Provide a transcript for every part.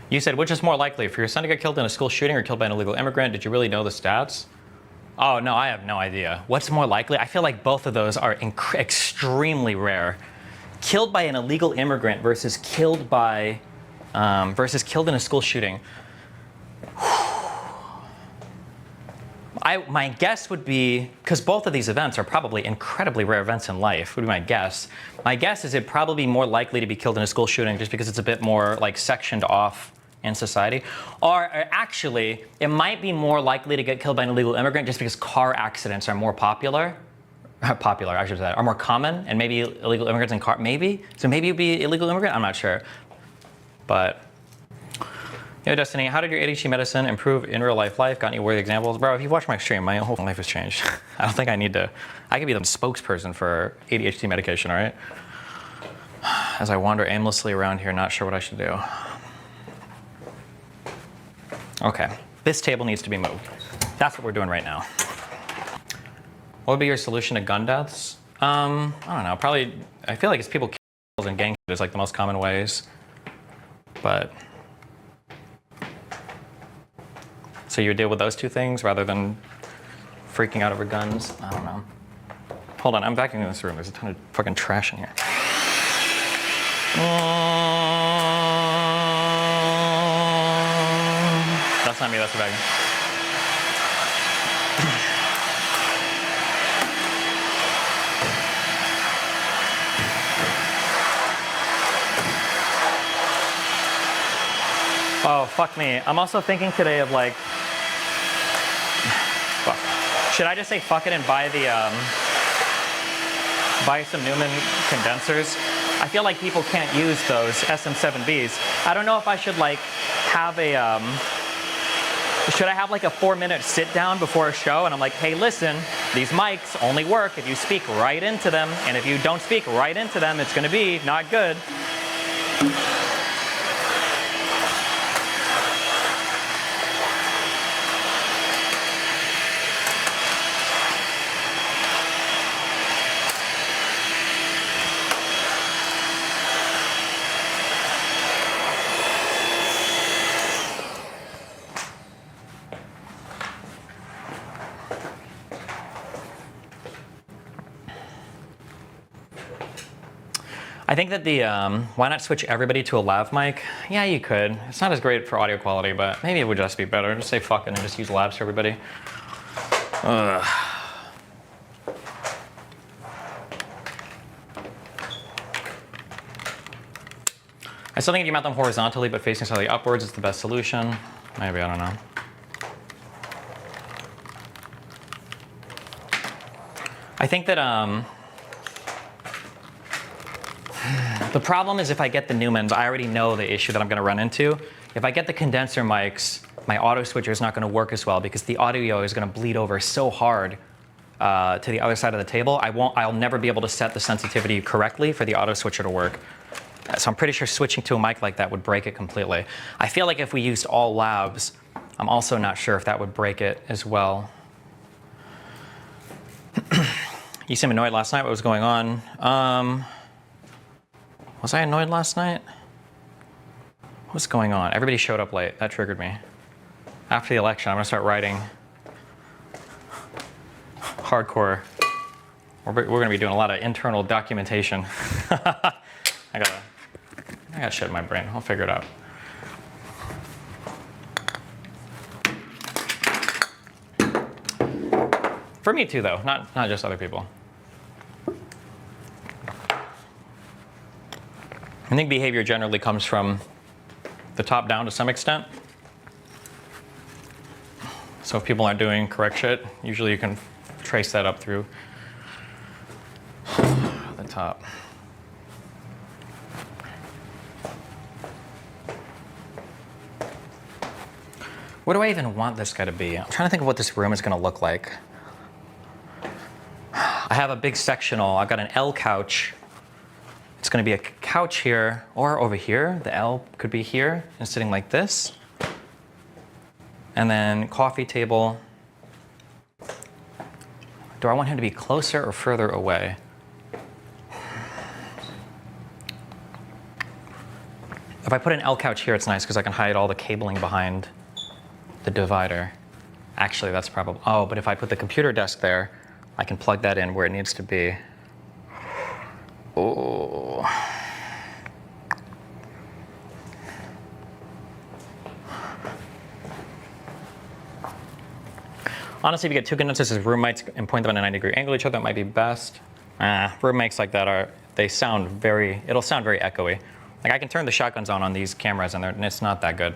You said, which is more likely, for your son to get killed in a school shooting or killed by an illegal immigrant? Did you really know the stats? Oh, no, I have no idea. What's more likely? I feel like both of those are extremely rare. Killed by an illegal immigrant versus killed by, killed in a school shooting. My guess would be, because both of these events are probably incredibly rare events in life, would be my guess. My guess is it'd probably be more likely to be killed in a school shooting just because it's a bit more like sectioned off in society. Or actually, it might be more likely to get killed by an illegal immigrant just because car accidents are more popular. Are more common, and maybe illegal immigrants in car, maybe? So maybe it'd be illegal immigrant, I'm not sure. But, yo, Destiny, how did your ADHD medicine improve in real life? Got any worthy examples? Bro, if you watch my stream, my whole life has changed. I don't think I need to, I could be the spokesperson for ADHD medication, all right? As I wander aimlessly around here, not sure what I should do. Okay, this table needs to be moved. That's what we're doing right now. What would be your solution to gun deaths? I don't know, probably, I feel like it's people killing and gang is like the most common ways. But, so you would deal with those two things rather than freaking out over guns? I don't know. Hold on, I'm vacuuming this room. There's a ton of fucking trash in here. That's not me, that's the vacuum. Oh, fuck me. I'm also thinking today of like, fuck. Should I just say fuck it and buy the, buy some Newman condensers? I feel like people can't use those SM7Bs. I don't know if I should like have a, should I have like a 4-minute sit down before a show and I'm like, hey, listen, these mics only work if you speak right into them. And if you don't speak right into them, it's gonna be not good. I think that the, why not switch everybody to a lav mic? Yeah, you could. It's not as great for audio quality, but maybe it would just be better. Just say fuck it and just use labs for everybody. Ugh. I still think if you mount them horizontally but facing slightly upwards is the best solution. Maybe, I don't know. I think that, the problem is if I get the Newmans, I already know the issue that I'm going to run into. If I get the condenser mics, my auto switcher is not going to work as well because the audio is going to bleed over so hard to the other side of the table. I'll never be able to set the sensitivity correctly for the auto switcher to work. So I'm pretty sure switching to a mic like that would break it completely. I feel like if we used all labs, I'm also not sure if that would break it as well. You seemed annoyed last night. What was going on? Was I annoyed last night? What's going on? Everybody showed up late. That triggered me. After the election, I'm gonna start writing hardcore. We're gonna be doing a lot of internal documentation. I got shit in my brain. I'll figure it out. For me too, though, not just other people. I think behavior generally comes from the top down to some extent. So if people aren't doing correct shit, usually you can trace that up through the top. What do I even want this guy to be? I'm trying to think of what this room is going to look like. I have a big sectional. I've got an L couch. It's going to be a couch here or over here. The L could be here and sitting like this. And then coffee table. Do I want him to be closer or further away? If I put an L couch here, it's nice because I can hide all the cabling behind the divider. Actually, that's probably, oh, but if I put the computer desk there, I can plug that in where it needs to be. Oh. Honestly, if you get two condenses as roommates and point them at a 90-degree angle to each other, that might be best. Roommates like that it'll sound very echoey. Like I can turn the shotguns on these cameras and it's not that good.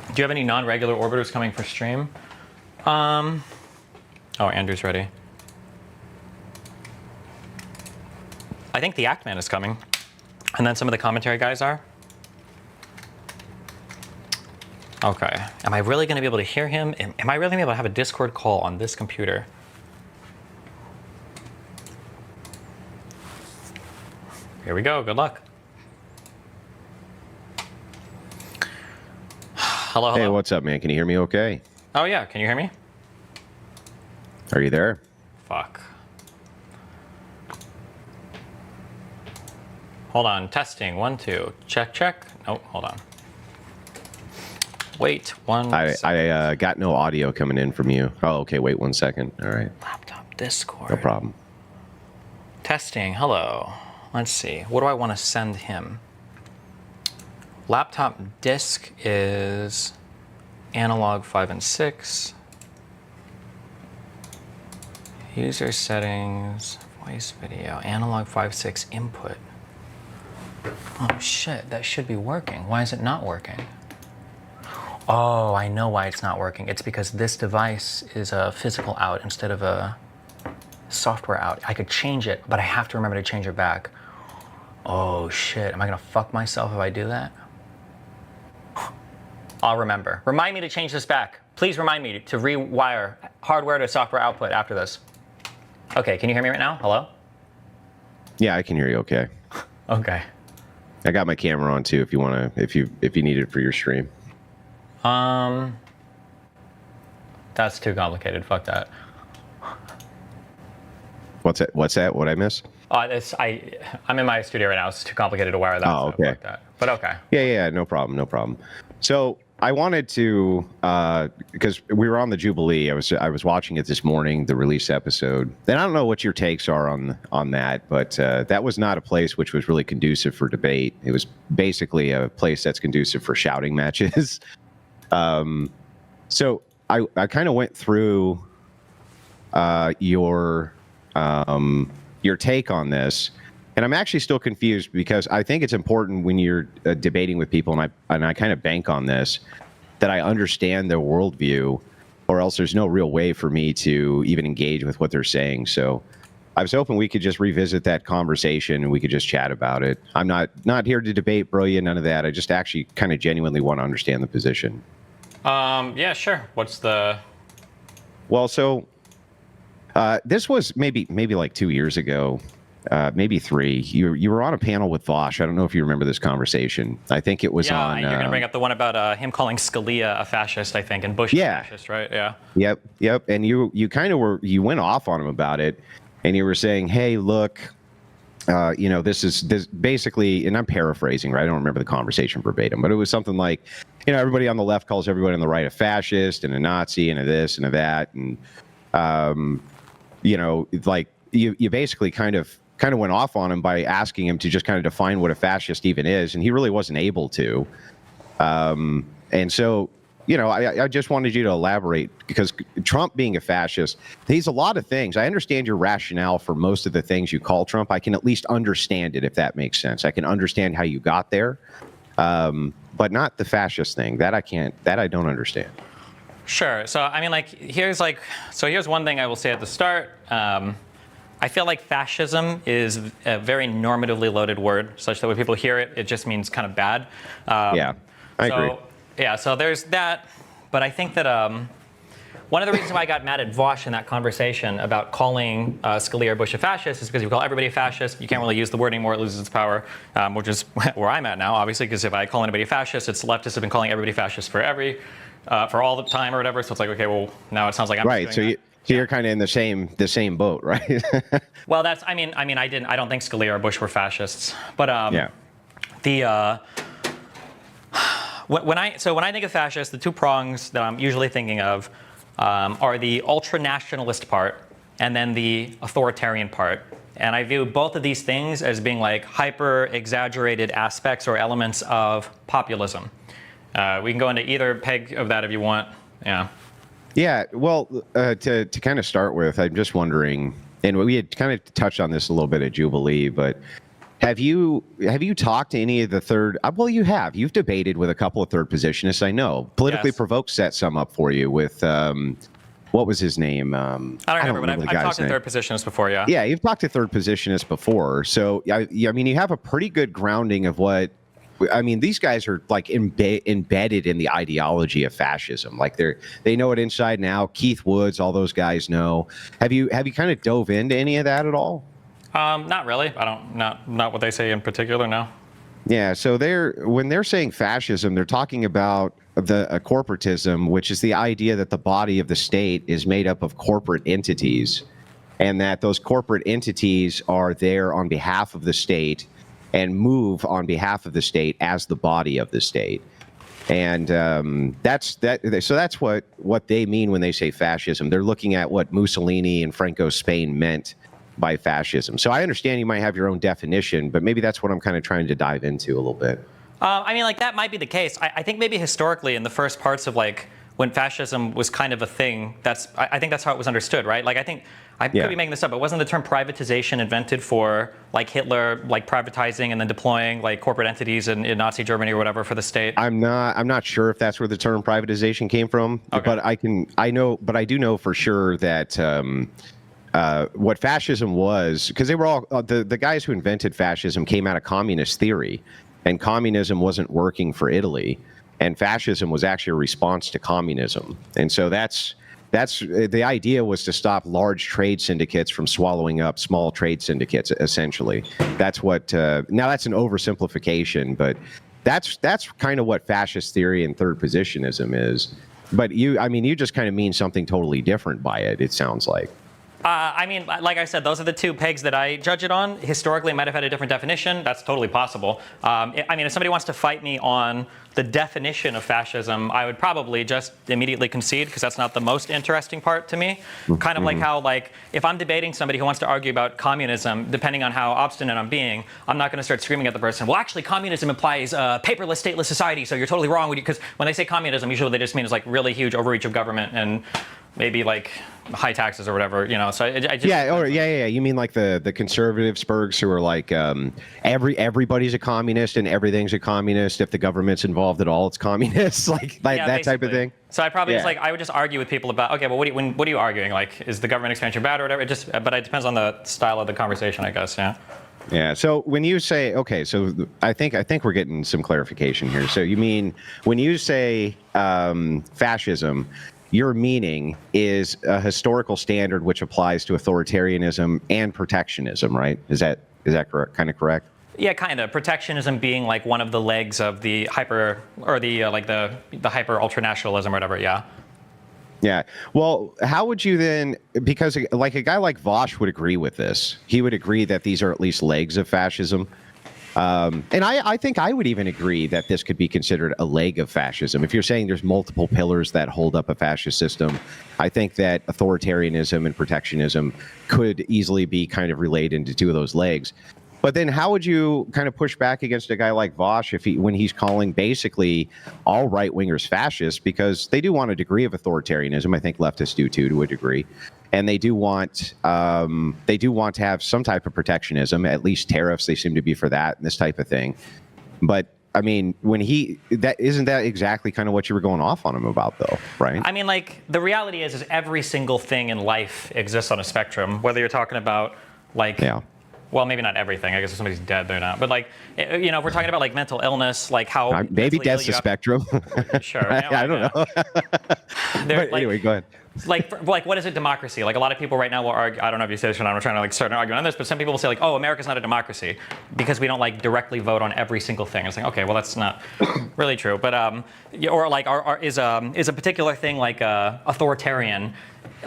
Do you have any non-regular orbiters coming for stream? Oh, Andrew's ready. I think the Actman is coming. And then some of the commentary guys are. Okay. Am I really going to be able to hear him? Am I really going to be able to have a Discord call on this computer? Here we go. Good luck. Hello, hello. Hey, what's up, man? Can you hear me okay? Oh, yeah. Can you hear me? Are you there? Fuck. Hold on. Testing. 1, 2. Check, check. Oh, hold on. Wait 1 second. I got no audio coming in from you. Oh, okay. Wait 1 second. All right. Laptop Discord. No problem. Testing. Hello. Let's see. What do I want to send him? Laptop disk is analog 5 and 6. User settings, voice video, analog 5, 6 input. Oh shit, that should be working. Why is it not working? Oh, I know why it's not working. It's because this device is a physical out instead of a software out. I could change it, but I have to remember to change it back. Oh shit, am I gonna fuck myself if I do that? I'll remember. Remind me to change this back. Please remind me to rewire hardware to software output after this. Okay, can you hear me right now? Hello? Yeah, I can hear you okay. Okay. I got my camera on too if you want to, if you need it for your stream. That's too complicated. Fuck that. What's that? What'd I miss? I'm in my studio right now. It's too complicated to wire that. Oh, okay. Fuck that. But okay. Yeah, no problem. So I wanted to, because we were on the Jubilee. I was watching it this morning, the release episode. And I don't know what your takes are on that, but that was not a place which was really conducive for debate. It was basically a place that's conducive for shouting matches. So I kind of went through your take on this. And I'm actually still confused because I think it's important when you're debating with people, and I kind of bank on this, that I understand their worldview, or else there's no real way for me to even engage with what they're saying. So I was hoping we could just revisit that conversation and we could just chat about it. I'm not here to debate, bro, none of that. I just actually kind of genuinely want to understand the position. Yeah, sure. What's the... Well, so this was maybe like 2 years ago. Maybe 3. You were on a panel with Vosh. I don't know if you remember this conversation. I think it was on. You're gonna bring up the one about him calling Scalia a fascist, I think, and Bush a fascist, right? Yeah. Yep. And you you went off on him about it, and you were saying, "Hey, look, this basically," and I'm paraphrasing, right? I don't remember the conversation verbatim, but it was something like, everybody on the left calls everybody on the right a fascist and a Nazi and a this and a that, and like you basically kind of went off on him by asking him to just kind of define what a fascist even is, and he really wasn't able to. And so, I just wanted you to elaborate, because Trump being a fascist, he's a lot of things. I understand your rationale for most of the things you call Trump. I can at least understand it, if that makes sense. I can understand how you got there, but not the fascist thing. That I don't understand. Sure. So, I mean, here's one thing I will say at the start. I feel like fascism is a very normatively loaded word, such that when people hear it, it just means kind of bad. Yeah, I agree. Yeah, so there's that. But I think that one of the reasons why I got mad at Vosh in that conversation about calling Scalia or Bush a fascist is because if you call everybody a fascist, you can't really use the word anymore. It loses its power, which is where I'm at now, obviously, because if I call anybody a fascist, leftists have been calling everybody fascist for all the time or whatever. So it's like, okay, well, now it sounds like I'm right. doing that. So you're kind of in the same boat, right? Well, I don't think Scalia or Bush were fascists, but Yeah. the when I think of fascist, the two prongs that I'm usually thinking of are the ultra-nationalist part and then the authoritarian part. And I view both of these things as being like hyper-exaggerated aspects or elements of populism. We can go into either peg of that if you want. Yeah. Yeah. Well, to kind of start with, I'm just wondering, and we had kind of touched on this a little bit at Jubilee, but have you talked to any of the third? Well, you have. You've debated with a couple of third positionists. I know. Politically Yes. Provoked set some up for you with what was his name? I don't remember, but I've talked to third positionists before, yeah. Yeah, you've talked to third positionists before. So, I mean, you have a pretty good grounding of what, I mean, these guys are like embedded in the ideology of fascism. Like they know it inside and out. Keith Woods, all those guys know. Have you kind of dove into any of that at all? Not really. Not what they say in particular, no. Yeah, so when they're saying fascism, they're talking about corporatism, which is the idea that the body of the state is made up of corporate entities, and that those corporate entities are there on behalf of the state and move on behalf of the state as the body of the state. And So that's what they mean when they say fascism. They're looking at what Mussolini and Franco's Spain meant by fascism. So I understand you might have your own definition, but maybe that's what I'm kind of trying to dive into a little bit. I mean, like that might be the case. I think maybe historically in the first parts of like when fascism was kind of a thing, I think that's how it was understood, right? Like I think I could be making this up, but wasn't the term privatization invented for like Hitler, like privatizing and then deploying like corporate entities in Nazi Germany or whatever for the state? I'm not sure if that's where the term privatization came from, Okay. but I do know for sure that what fascism was, because they were all the guys who invented fascism came out of communist theory, and communism wasn't working for Italy, and fascism was actually a response to communism. And so that's the idea was to stop large trade syndicates from swallowing up small trade syndicates, essentially. That's what now that's an oversimplification, but that's kind of what fascist theory and third positionism is. But you just kind of mean something totally different by it, it sounds like. I mean, like I said, those are the two pegs that I judge it on. Historically, it might have had a different definition. That's totally possible. I mean, if somebody wants to fight me on the definition of fascism, I would probably just immediately concede, because that's not the most interesting part to me. Kind of like how, like, if I'm debating somebody who wants to argue about communism, depending on how obstinate I'm being, I'm not going to start screaming at the person, well, actually, communism implies paperless, stateless society, so you're totally wrong. Because when they say communism, usually they just mean it's like really huge overreach of government and maybe like high taxes or whatever, you know. So I just yeah. You mean like the conservative spurgs who are like everybody's a communist and everything's a communist. If the government's involved at all, it's communist. like that basically. Type of thing. So I probably I would just argue with people about, okay, well, what are you arguing? Like, is the government expansion bad or whatever? But it depends on the style of the conversation, I guess. Yeah. Yeah. So when you say, okay, so I think we're getting some clarification here. So you mean when you say fascism, your meaning is a historical standard which applies to authoritarianism and protectionism, right? Is that correct? Kind of correct? Yeah, kind of. Protectionism being like one of the legs of the hyper, or the hyper ultranationalism or whatever. Yeah. Yeah. Well, how would you then? Because like a guy like Vosh would agree with this. He would agree that these are at least legs of fascism. And I think I would even agree that this could be considered a leg of fascism. If you're saying there's multiple pillars that hold up a fascist system, I think that authoritarianism and protectionism could easily be kind of related into two of those legs. But then how would you kind of push back against a guy like Vosh when he's calling basically all right-wingers fascists, because they do want a degree of authoritarianism. I think leftists do too, to a degree. And they do want to have some type of protectionism, at least tariffs. They seem to be for that and this type of thing. But I mean, isn't that exactly kind of what you were going off on him about, though, right? I mean, like, the reality is every single thing in life exists on a spectrum, whether you're talking about like. Yeah. Well, maybe not everything. I guess if somebody's dead, they're not. But like, you know, if we're talking about like mental illness, like how maybe death's a spectrum. Sure. I don't know. But anyway, go ahead. Like, what is a democracy? Like, a lot of people right now will argue, I don't know if you say this or not, I'm trying to like start an argument on this, but some people will say like, oh, America's not a democracy because we don't like directly vote on every single thing. It's like, okay, well, that's not really true. But, or like, is a particular thing like authoritarian?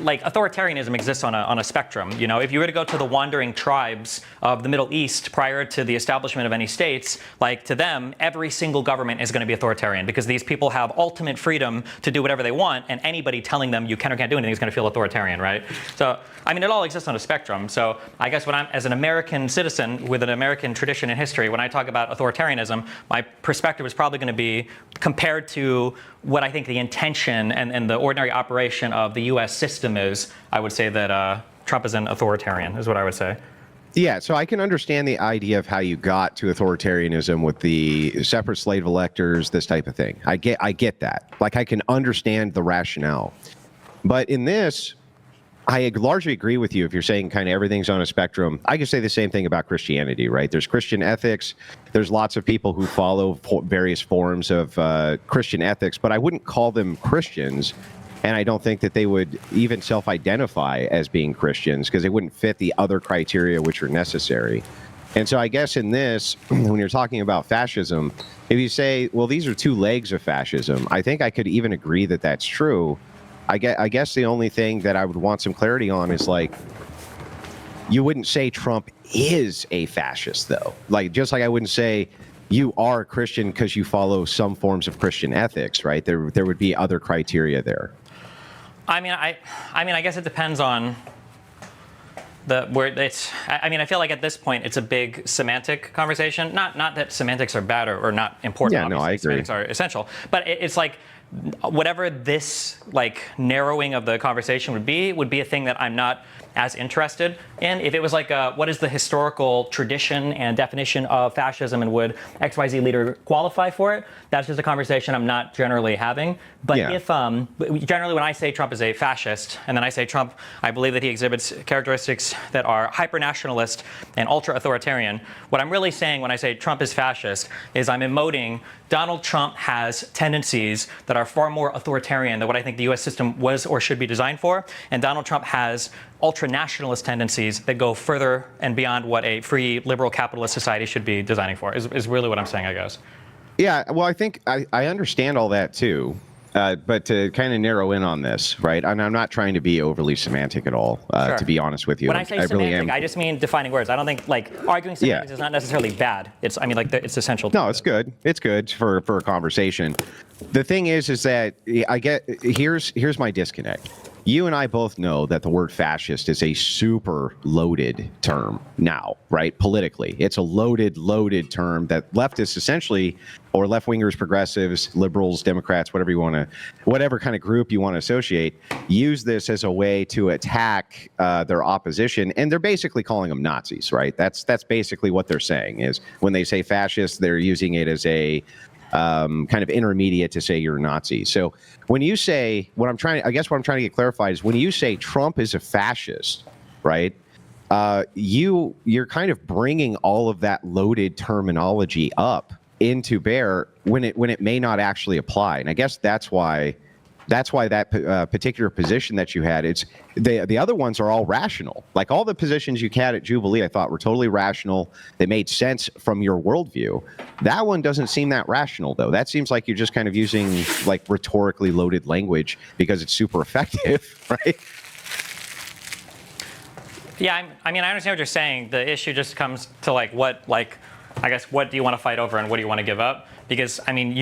Like, authoritarianism exists on a spectrum. You know, if you were to go to the wandering tribes of the Middle East prior to the establishment of any states, like, to them, every single government is going to be authoritarian because these people have ultimate freedom to do whatever they want, and anybody telling them you can or can't do anything is going to feel authoritarian, right? So, I mean, it all exists on a spectrum. So, I guess when I'm, as an American citizen with an American tradition and history, when I talk about authoritarianism, my perspective is probably going to be compared to what I think the intention and the ordinary operation of the U.S. system is. I would say that Trump is an authoritarian, is what I would say. Yeah, so I can understand the idea of how you got to authoritarianism with the separate slate of electors, this type of thing. I get that. Like, I can understand the rationale. But in this, I largely agree with you if you're saying kind of everything's on a spectrum. I could say the same thing about Christianity, right? There's Christian ethics. There's lots of people who follow various forms of Christian ethics, but I wouldn't call them Christians. And I don't think that they would even self-identify as being Christians because they wouldn't fit the other criteria which are necessary. And so I guess in this, when you're talking about fascism, if you say, well, these are two legs of fascism, I think I could even agree that that's true. I guess the only thing that I would want some clarity on is, like, you wouldn't say Trump is a fascist, though. Like, just like I wouldn't say you are a Christian because you follow some forms of Christian ethics, right? There would be other criteria there. I mean, I guess it depends on where it's. I mean, I feel like at this point it's a big semantic conversation. Not that semantics are bad or not important. Yeah, no, I agree. Semantics are essential, but it's like whatever this like narrowing of the conversation would be a thing that I'm not as interested in. If it was like, what is the historical tradition and definition of fascism and would XYZ leader qualify for it? That's just a conversation I'm not generally having. But yeah. If, generally when I say Trump is a fascist, and then I say Trump, I believe that he exhibits characteristics that are hyper-nationalist and ultra-authoritarian, what I'm really saying when I say Trump is fascist is I'm emoting Donald Trump has tendencies that are far more authoritarian than what I think the US system was or should be designed for. And Donald Trump has ultra-nationalist tendencies that go further and beyond what a free, liberal, capitalist society should be designing for, is really what I'm saying, I guess. Yeah, well, I think I understand all that, too. But to kind of narrow in on this, right? And I'm not trying to be overly semantic at all, Sure. To be honest with you. When I say semantic, really I just mean defining words. I don't think, like, arguing semantics is not necessarily bad. It's, I mean, like, it's essential. No, it's good. It's good for a conversation. The thing is that here's my disconnect. You and I both know that the word fascist is a super loaded term now, right? Politically, it's a loaded term that leftists essentially, or left-wingers, progressives, liberals, Democrats, whatever kind of group you want to associate, use this as a way to attack their opposition, and they're basically calling them Nazis, right? That's basically what they're saying. Is when they say fascist, they're using it as a kind of intermediate to say you're a Nazi. So when you say, what I'm trying to get clarified is when you say Trump is a fascist, right? You're kind of bringing all of that loaded terminology up into bear when it may not actually apply. And I guess that's why that particular position that you had, it's the other ones are all rational. Like all the positions you had at Jubilee, I thought were totally rational. They made sense from your worldview. That one doesn't seem that rational, though. That seems like you're just kind of using like rhetorically loaded language because it's super effective, right? Yeah, I mean, I understand what you're saying. The issue just comes to what do you want to fight over and what do you want to give up? Because, I mean,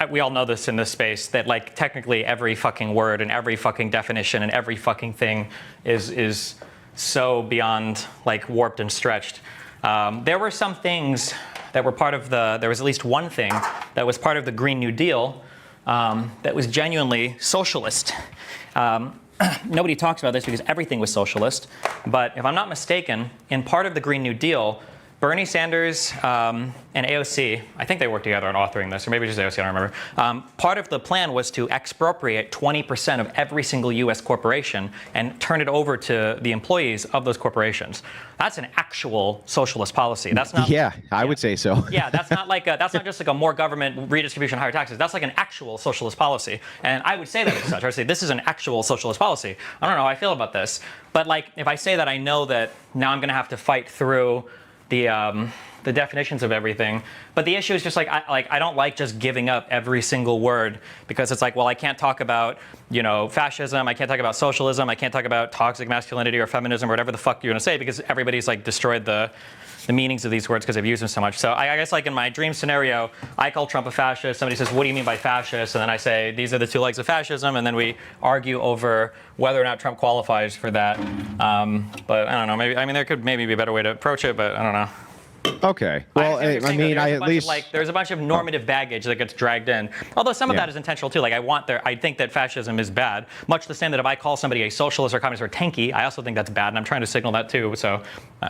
we all know this in this space, that like technically every fucking word and every fucking definition and every fucking thing is so beyond like warped and stretched. There were some things that were there was at least one thing that was part of the Green New Deal that was genuinely socialist. Nobody talks about this because everything was socialist. But if I'm not mistaken, in part of the Green New Deal, Bernie Sanders and AOC, I think they worked together on authoring this, or maybe just AOC, I don't remember. Part of the plan was to expropriate 20% of every single U.S. corporation and turn it over to the employees of those corporations. That's an actual socialist policy. That's not. Yeah, I would say so. Yeah, that's not just like a more government redistribution, higher taxes. That's like an actual socialist policy. And I would say that as such. I would say this is an actual socialist policy. I don't know how I feel about this, but like if I say that, I know that now I'm going to have to fight through the definitions of everything. But the issue is just I don't like just giving up every single word, because it's like, well, I can't talk about, fascism, I can't talk about socialism, I can't talk about toxic masculinity or feminism or whatever the fuck you're gonna say, because everybody's like destroyed the meanings of these words because they've used them so much. So I guess like in my dream scenario, I call Trump a fascist. Somebody says, what do you mean by fascist? And then I say, these are the two legs of fascism. And then we argue over whether or not Trump qualifies for that. But I don't know. There could maybe be a better way to approach it, but I don't know. Okay. Well, there's a bunch of normative baggage that gets dragged in. Although some of that is intentional too. Like I think that fascism is bad. Much the same that if I call somebody a socialist or communist or tanky, I also think that's bad, and I'm trying to signal that too. So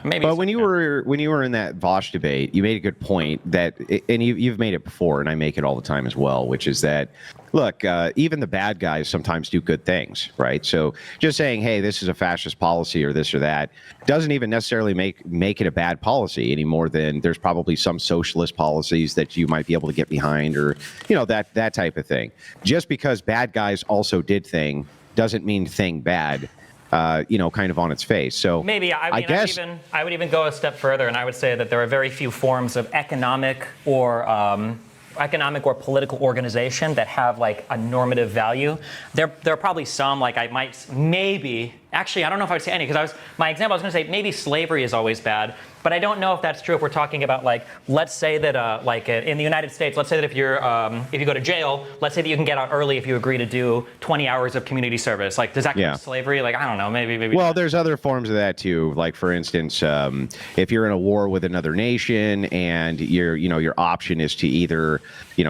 maybe. But when you were in that Vosh debate, you made a good point that, and you've made it before, and I make it all the time as well, which is that, look, even the bad guys sometimes do good things, right? So just saying, hey, this is a fascist policy or this or that doesn't even necessarily make it a bad policy any more than there's probably some socialist policies that you might be able to get behind, or that type of thing. Just because bad guys also did thing doesn't mean thing bad. Kind of on its face. So maybe I guess I would even go a step further, and I would say that there are very few forms of economic or political organization that have like a normative value. There are probably some, like actually, I don't know if I would say any, because my example, I was going to say maybe slavery is always bad, but I don't know if that's true if we're talking about like, let's say that in the United States, let's say that if you go to jail, let's say that you can get out early if you agree to do 20 hours of community service. Like, does that count as slavery? Like, I don't know, maybe. Well, not. There's other forms of that too. Like, for instance, if you're in a war with another nation and your option is to either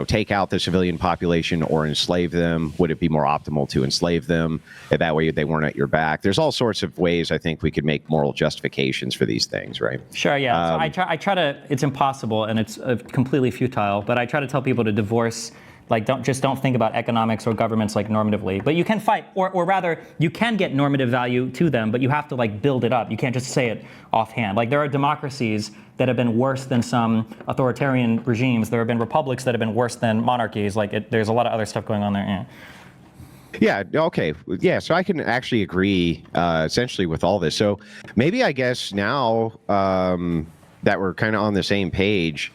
take out the civilian population or enslave them, would it be more optimal to enslave them? That way they weren't at your back. There's all sorts of ways I think we could make moral justifications for these things, right? Sure, yeah. So I try to, it's impossible and it's completely futile, but I try to tell people to divorce, like don't think about economics or governments like normatively. But you can fight, or rather, you can get normative value to them, but you have to like build it up. You can't just say it offhand. Like there are democracies that have been worse than some authoritarian regimes. There have been republics that have been worse than monarchies. There's a lot of other stuff going on there. Yeah. Yeah. Okay. Yeah. So I can actually agree essentially with all this. So maybe I guess now that we're kind of on the same page,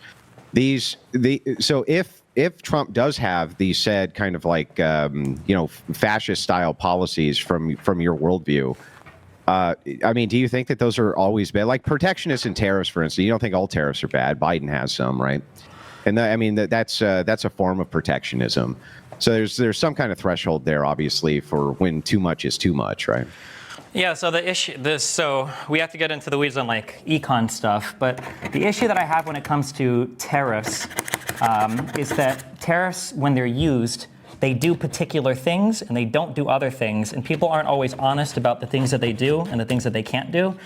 so if Trump does have these said kind of like fascist style policies from your worldview, do you think that those are always bad? Like protectionist and tariffs, for instance. You don't think all tariffs are bad? Biden has some, right? And that's a form of protectionism. So there's some kind of threshold there, obviously, for when too much is too much, right? Yeah, so so we have to get into the weeds on like econ stuff, but the issue that I have when it comes to tariffs is that tariffs, when they're used, they do particular things and they don't do other things, and people aren't always honest about the things that they do and the things that they can't do.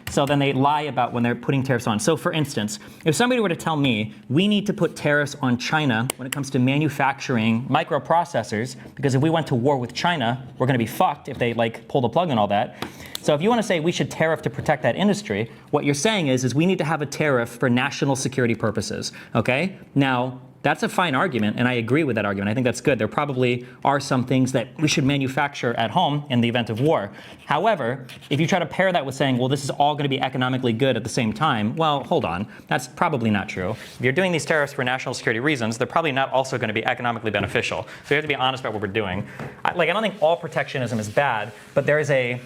So then they lie about when they're putting tariffs on. So for instance, if somebody were to tell me we need to put tariffs on China when it comes to manufacturing microprocessors, because if we went to war with China, we're going to be fucked if they like pull the plug on all that. So if you want to say we should tariff to protect that industry, what you're saying is we need to have a tariff for national security purposes. Okay? Now, that's a fine argument, and I agree with that argument. I think that's good. There probably are some things that we should manufacture at home in the event of war. However, if you try to pair that with saying, well, this is all going to be economically good at the same time, well, hold on. That's probably not true. If you're doing these tariffs for national security reasons, they're probably not also going to be economically beneficial. So you have to be honest about what we're doing. I don't think all protectionism is bad, but there is a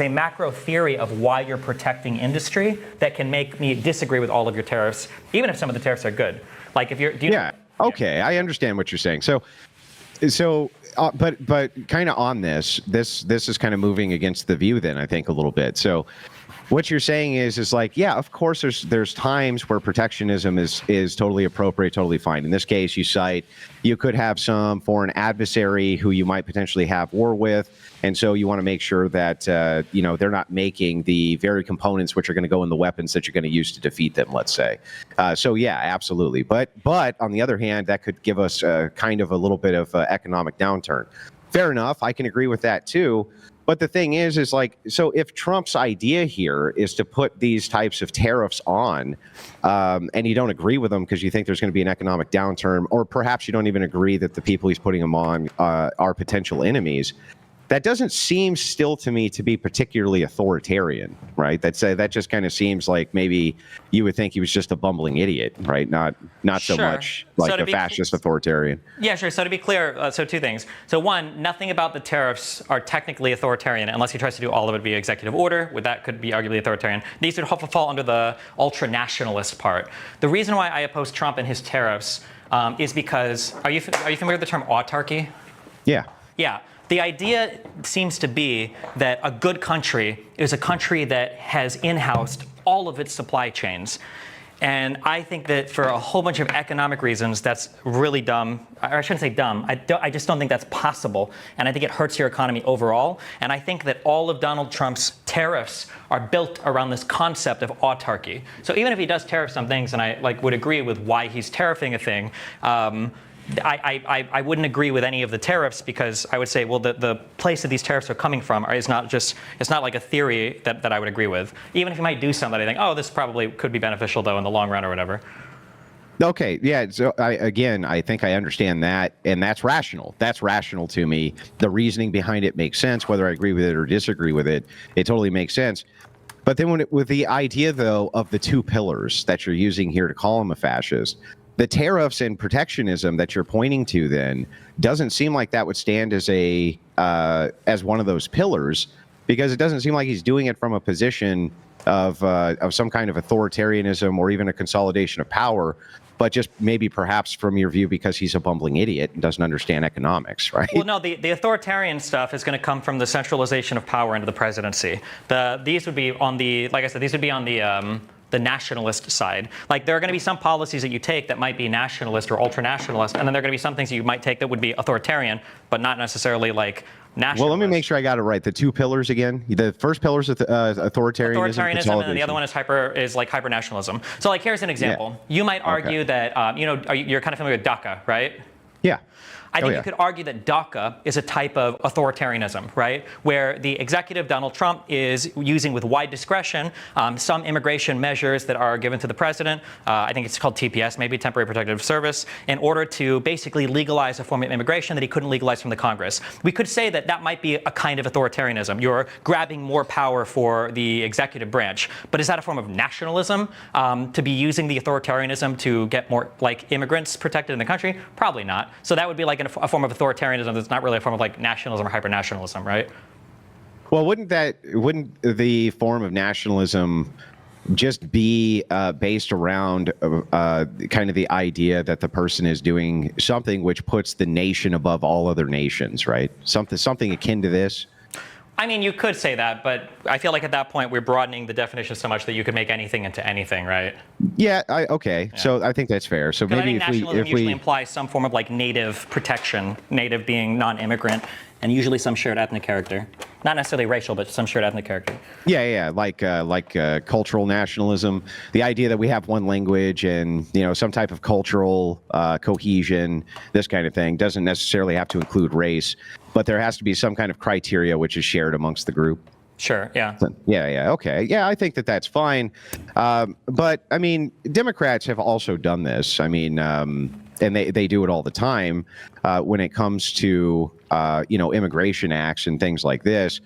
macro theory of why you're protecting industry that can make me disagree with all of your tariffs, even if some of the tariffs are good. Like if you're, Okay, I understand what you're saying. But kind of on this is kind of moving against the view then, I think, a little bit. So what you're saying is like, yeah, of course there's times where protectionism is totally appropriate, totally fine. In this case, you cite you could have some foreign adversary who you might potentially have war with, and so you want to make sure that they're not making the very components which are going to go in the weapons that you're going to use to defeat them, let's say. So yeah, absolutely. But on the other hand, that could give us kind of a little bit of economic downturn. Fair enough. I can agree with that too. But the thing is like, so if Trump's idea here is to put these types of tariffs on, and you don't agree with them because you think there's going to be an economic downturn, or perhaps you don't even agree that the people he's putting them on are potential enemies, that doesn't seem still to me to be particularly authoritarian, right? That just kind of seems like maybe you would think he was just a bumbling idiot, right? Not so much like a fascist authoritarian. Yeah, sure. So to be clear, so two things. So one, nothing about the tariffs are technically authoritarian unless he tries to do all of it via executive order. That could be arguably authoritarian. These would fall under the ultra-nationalist part. The reason why I oppose Trump and his tariffs is because, are you familiar with the term autarky? Yeah. Yeah. The idea seems to be that a good country is a country that has in-housed all of its supply chains. And I think that for a whole bunch of economic reasons, that's really dumb. I shouldn't say dumb. I just don't think that's possible. And I think it hurts your economy overall. And I think that all of Donald Trump's tariffs are built around this concept of autarky. So even if he does tariff some things, and I would agree with why he's tariffing a thing, I wouldn't agree with any of the tariffs because I would say, well, the place that these tariffs are coming from is not just, it's not like a theory that I would agree with. Even if you might do something, I think, oh, this probably could be beneficial though in the long run or whatever. Okay, yeah, so I think I understand that, and that's rational. That's rational to me. The reasoning behind it makes sense, whether I agree with it or disagree with it, it totally makes sense. But then with the idea, though, of the two pillars that you're using here to call him a fascist, the tariffs and protectionism that you're pointing to then doesn't seem like that would stand as as one of those pillars, because it doesn't seem like he's doing it from a position of some kind of authoritarianism or even a consolidation of power, but just maybe perhaps from your view because he's a bumbling idiot and doesn't understand economics, right? Well, no, the authoritarian stuff is going to come from the centralization of power into the presidency. These would be on the, like I said, these would be on the nationalist side. Like there are going to be some policies that you take that might be nationalist or ultra-nationalist, and then there are going to be some things that you might take that would be authoritarian, but not necessarily like nationalist. Well, let me make sure I got it right. The two pillars again. The first pillar is authoritarianism, and the other one is hyper-nationalism. So like here's an example. Yeah. You might argue that you're kind of familiar with DACA, right? Yeah. I think you could argue that DACA is a type of authoritarianism, right? Where the executive, Donald Trump, is using with wide discretion some immigration measures that are given to the president. I think it's called TPS, maybe Temporary Protective Service, in order to basically legalize a form of immigration that he couldn't legalize from the Congress. We could say that that might be a kind of authoritarianism. You're grabbing more power for the executive branch. But is that a form of nationalism to be using the authoritarianism to get more like immigrants protected in the country? Probably not. So that would be like a form of authoritarianism that's not really a form of like nationalism or hyper-nationalism, right? Well, wouldn't the form of nationalism just be based around kind of the idea that the person is doing something which puts the nation above all other nations, right? Something akin to this? I mean, you could say that, but I feel like at that point we're broadening the definition so much that you could make anything into anything, right? Yeah. Okay. Yeah. So I think that's fair. So maybe nationalism usually implies some form of like native protection, native being non-immigrant, and usually some shared ethnic character. Not necessarily racial, but some shared ethnic character. Yeah, like cultural nationalism, the idea that we have one language and some type of cultural cohesion, this kind of thing doesn't necessarily have to include race, but there has to be some kind of criteria which is shared amongst the group. Sure. Yeah. Yeah. Okay. Yeah, I think that's fine. But I mean, Democrats have also done this. I mean, and they do it all the time when it comes to immigration acts and things like this,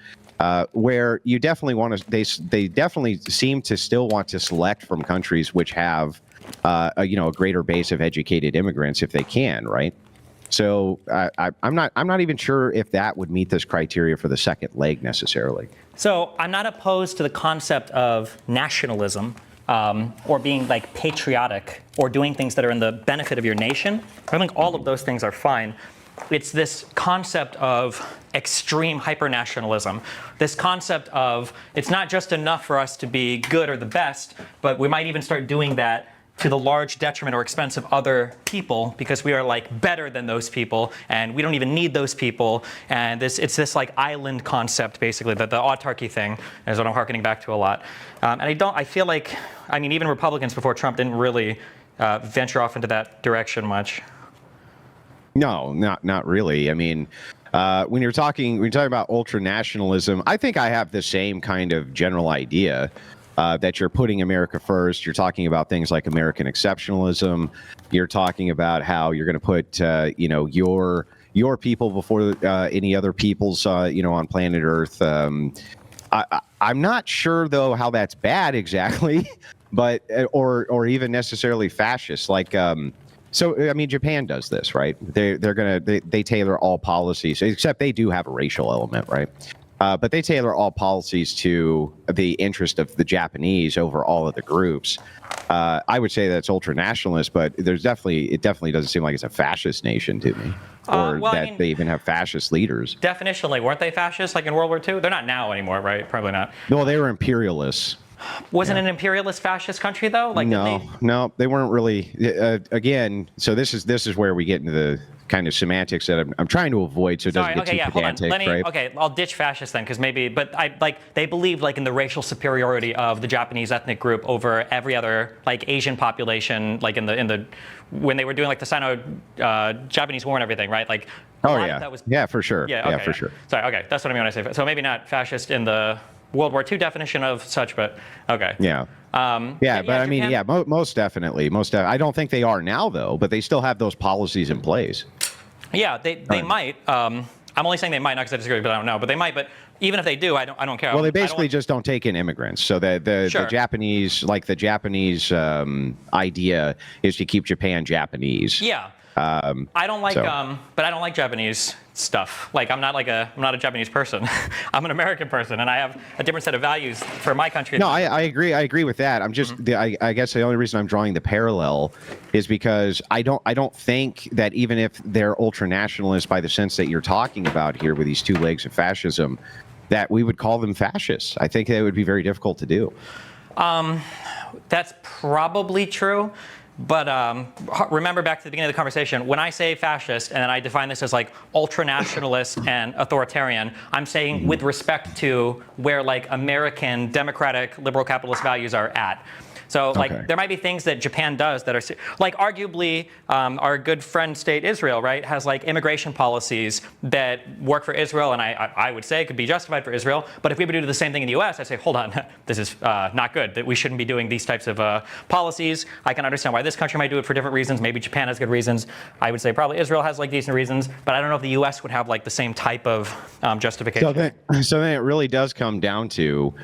where you definitely want to. They definitely seem to still want to select from countries which have a greater base of educated immigrants if they can, right? So I'm not even sure if that would meet this criteria for the second leg necessarily. So I'm not opposed to the concept of nationalism. Or being like patriotic or doing things that are in the benefit of your nation. I think all of those things are fine. It's this concept of extreme hyper-nationalism. This concept of it's not just enough for us to be good or the best, but we might even start doing that to the large detriment or expense of other people because we are like better than those people and we don't even need those people. And it's this like island concept, basically, that the autarky thing is what I'm harkening back to a lot. And I feel like, I mean, even Republicans before Trump didn't really venture off into that direction much. No, not really. I mean, when you're talking about ultra-nationalism, I think I have the same kind of general idea. That you're putting America first. You're talking about things like American exceptionalism. You're talking about how you're going to put, your people before any other people's, on planet Earth. I'm not sure though how that's bad exactly, but or even necessarily fascist. Like, so I mean, Japan does this, right? They tailor all policies, except they do have a racial element, right? But they tailor all policies to the interest of the Japanese over all of the groups. I would say that's ultra-nationalist, but it definitely doesn't seem like it's a fascist nation to me, or they even have fascist leaders. Definitionally, weren't they fascists like in World War II? They're not now anymore, right? Probably not. No, they were imperialists. Wasn't an imperialist fascist country though? Like no, they weren't really. Again, so this is where we get into the kind of semantics that I'm trying to avoid, so it doesn't get too pedantic, right? Okay, I'll ditch fascist then, because but they believed like in the racial superiority of the Japanese ethnic group over every other like Asian population, like in the when they were doing like the Sino-Japanese War and everything, right? Like that was for sure. For sure. Sorry, okay, that's what I mean when I say so. Maybe not fascist in the World War II definition of such, but okay. But I mean, most definitely. I don't think they are now, though, but they still have those policies in place. Yeah, they might. I'm only saying they might, not because I disagree, but I don't know. But they might. But even if they do, I don't care. Well, they basically just don't take in immigrants. So the Japanese, idea is to keep Japan Japanese. Yeah. I don't like, but I don't like Japanese stuff. Like I'm not a Japanese person. I'm an American person, and I have a different set of values for my country. No, I agree. I agree with that. I'm just, I guess the only reason I'm drawing the parallel is because I don't think that even if they're ultra nationalists by the sense that you're talking about here with these two legs of fascism, that we would call them fascists. I think that would be very difficult to do. That's probably true. But remember back to the beginning of the conversation, when I say fascist and I define this as like ultra-nationalist and authoritarian, I'm saying with respect to where like American democratic liberal capitalist values are at. So like there might be things that Japan does that are like arguably our good friend state Israel, right, has like immigration policies that work for Israel, and I would say could be justified for Israel. But if we would do the same thing in the U.S., I'd say, hold on, this is not good. That we shouldn't be doing these types of policies. I can understand why this country might do it for different reasons. Maybe Japan has good reasons. I would say probably Israel has like decent reasons, but I don't know if the U.S. would have like the same type of justification. So then it really does come down to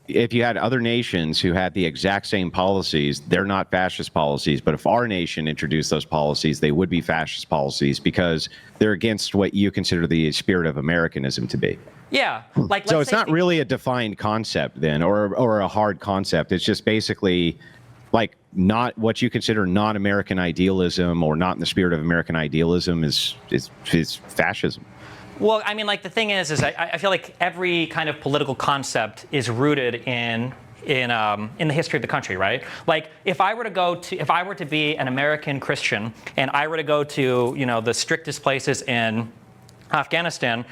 if you had other nations who had the exact same policies, they're not fascist policies. But if our nation introduced those policies, they would be fascist policies because they're against what you consider the spirit of Americanism to be. Yeah. So it's not really a defined concept then, or a hard concept. It's just basically like not what you consider non-American idealism or not in the spirit of American idealism is fascism. Well, I mean, like the thing is I feel like every kind of political concept is rooted in the history of the country, right? Like if I were to be an American Christian and I were to go to the strictest places in Afghanistan,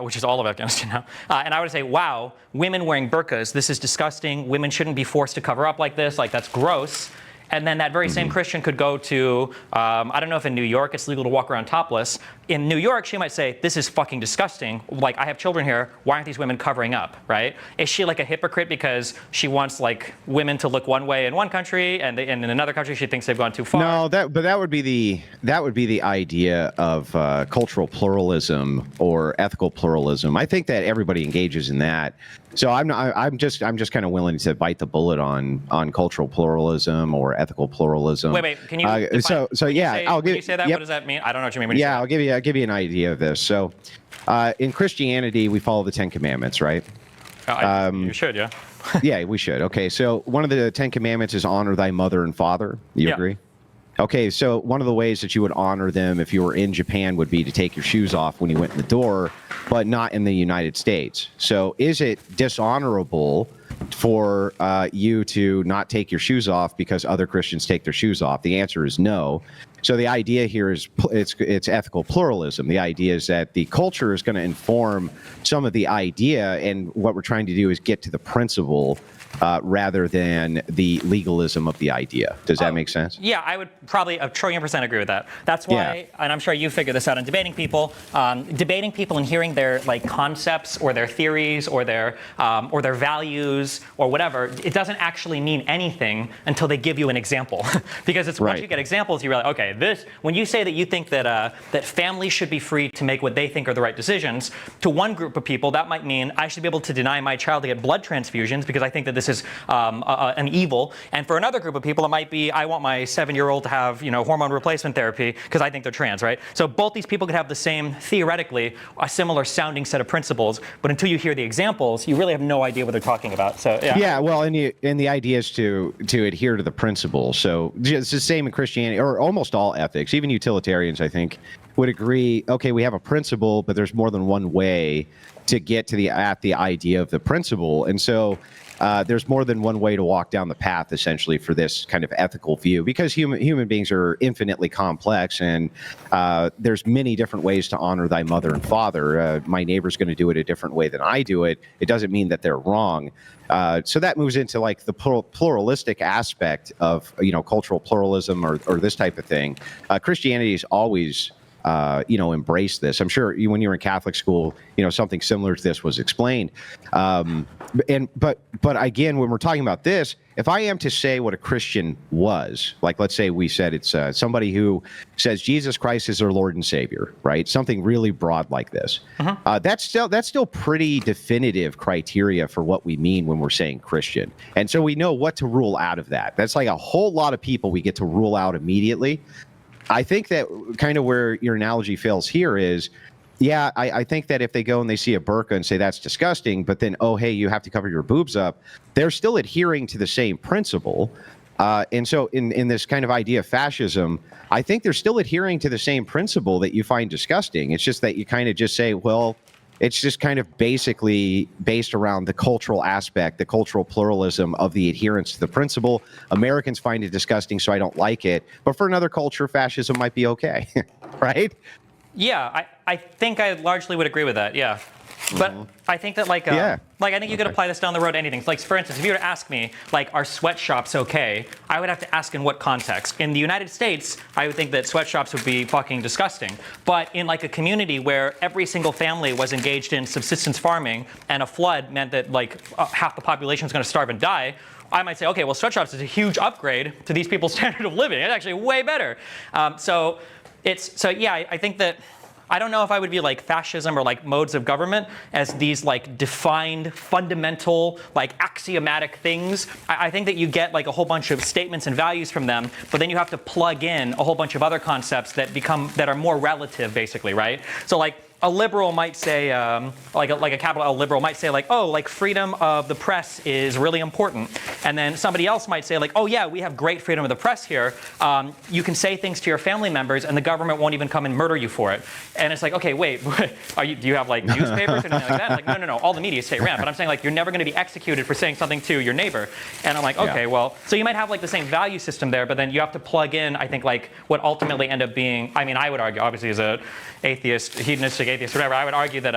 which is all of Afghanistan now, and I would say, wow, women wearing burqas, this is disgusting. Women shouldn't be forced to cover up like this. Like that's gross. And then that very same Christian could go to, I don't know if in New York it's legal to walk around topless. In New York, she might say, this is fucking disgusting. Like, I have children here. Why aren't these women covering up, right? Is she like a hypocrite because she wants like women to look one way in one country and in another country she thinks they've gone too far? No, that would be the idea of cultural pluralism or ethical pluralism. I think that everybody engages in that. So I'm just kind of willing to bite the bullet on cultural pluralism or ethical pluralism. Wait, can you? I'll give. When you say that, yep. What does that mean? I don't know what you mean when you say that. I'll give you an idea of this. So, in Christianity, we follow the 10 Commandments, right? You should, yeah. Yeah, we should. Okay, so one of the 10 Commandments is honor thy mother and father. You agree? okay, so one of the ways that you would honor them if you were in Japan would be to take your shoes off when you went in the door, but not in the United States. So is it dishonorable for you to not take your shoes off because other Christians take their shoes off? The answer is no. So the idea here is it's ethical pluralism. The idea is that the culture is going to inform some of the idea, and what we're trying to do is get to the principle rather than the legalism of the idea. Does that make sense? Yeah, I would probably 1,000,000,000% agree with that. That's why, and I'm sure you figured this out in debating people and hearing their like concepts or their theories or their values or whatever, it doesn't actually mean anything until they give you an example. Because it's once you get examples, you realize, okay, when you say that you think that that families should be free to make what they think are the right decisions, to one group of people that might mean I should be able to deny my child to get blood transfusions because I think that this is an evil. And for another group of people, it might be I want my 7-year-old to have hormone replacement therapy because I think they're trans, right? So both these people could have the same, theoretically, a similar sounding set of principles, but until you hear the examples, you really have no idea what they're talking about. So yeah. Yeah, well, and the idea is to adhere to the principle. So it's the same in Christianity or almost all ethics. Even utilitarians, I think, would agree. Okay, we have a principle, but there's more than one way to get to the idea of the principle, and so. There's more than one way to walk down the path, essentially, for this kind of ethical view, because human beings are infinitely complex, and there's many different ways to honor thy mother and father. My neighbor's going to do it a different way than I do it. It doesn't mean that they're wrong. So that moves into like the pluralistic aspect of cultural pluralism or this type of thing. Christianity is always embrace this. I'm sure when you were in Catholic school, something similar to this was explained. But again, when we're talking about this, if I am to say what a Christian was, like let's say we said it's somebody who says Jesus Christ is their Lord and Savior, right? Something really broad like this. That's still pretty definitive criteria for what we mean when we're saying Christian. And so we know what to rule out of that. That's like a whole lot of people we get to rule out immediately. I think that kind of where your analogy fails here is, I think that if they go and they see a burqa and say that's disgusting, but then, oh, hey, you have to cover your boobs up, they're still adhering to the same principle. And so in this kind of idea of fascism, I think they're still adhering to the same principle that you find disgusting. It's just that you kind of just say, well, it's just kind of basically based around the cultural aspect, the cultural pluralism of the adherence to the principle. Americans find it disgusting, so I don't like it. But for another culture, fascism might be okay, right? Yeah, I think I largely would agree with that, yeah. But I think that I think you could apply this down the road to anything. Like, for instance, if you were to ask me, are sweatshops okay? I would have to ask in what context. In the United States, I would think that sweatshops would be fucking disgusting. But in a community where every single family was engaged in subsistence farming and a flood meant that half the population was going to starve and die, I might say, okay, well, sweatshops is a huge upgrade to these people's standard of living. It's actually way better. I think that I don't know if I would view fascism or modes of government as these defined, fundamental, axiomatic things. I think that you get a whole bunch of statements and values from them, but then you have to plug in a whole bunch of other concepts that are more relative, basically, right? So a liberal might say, a capital L liberal might say freedom of the press is really important. And then somebody else might say oh yeah, we have great freedom of the press here. You can say things to your family members and the government won't even come and murder you for it. And it's okay, wait, do you have newspapers or anything like that? No, all the media is state ran. But I'm saying you're never going to be executed for saying something to your neighbor. And I'm okay, well, so you might have the same value system there, but then you have to plug in, I think, what ultimately end up being, I would argue, obviously as a atheist, hedonistic atheist, whatever, I would argue that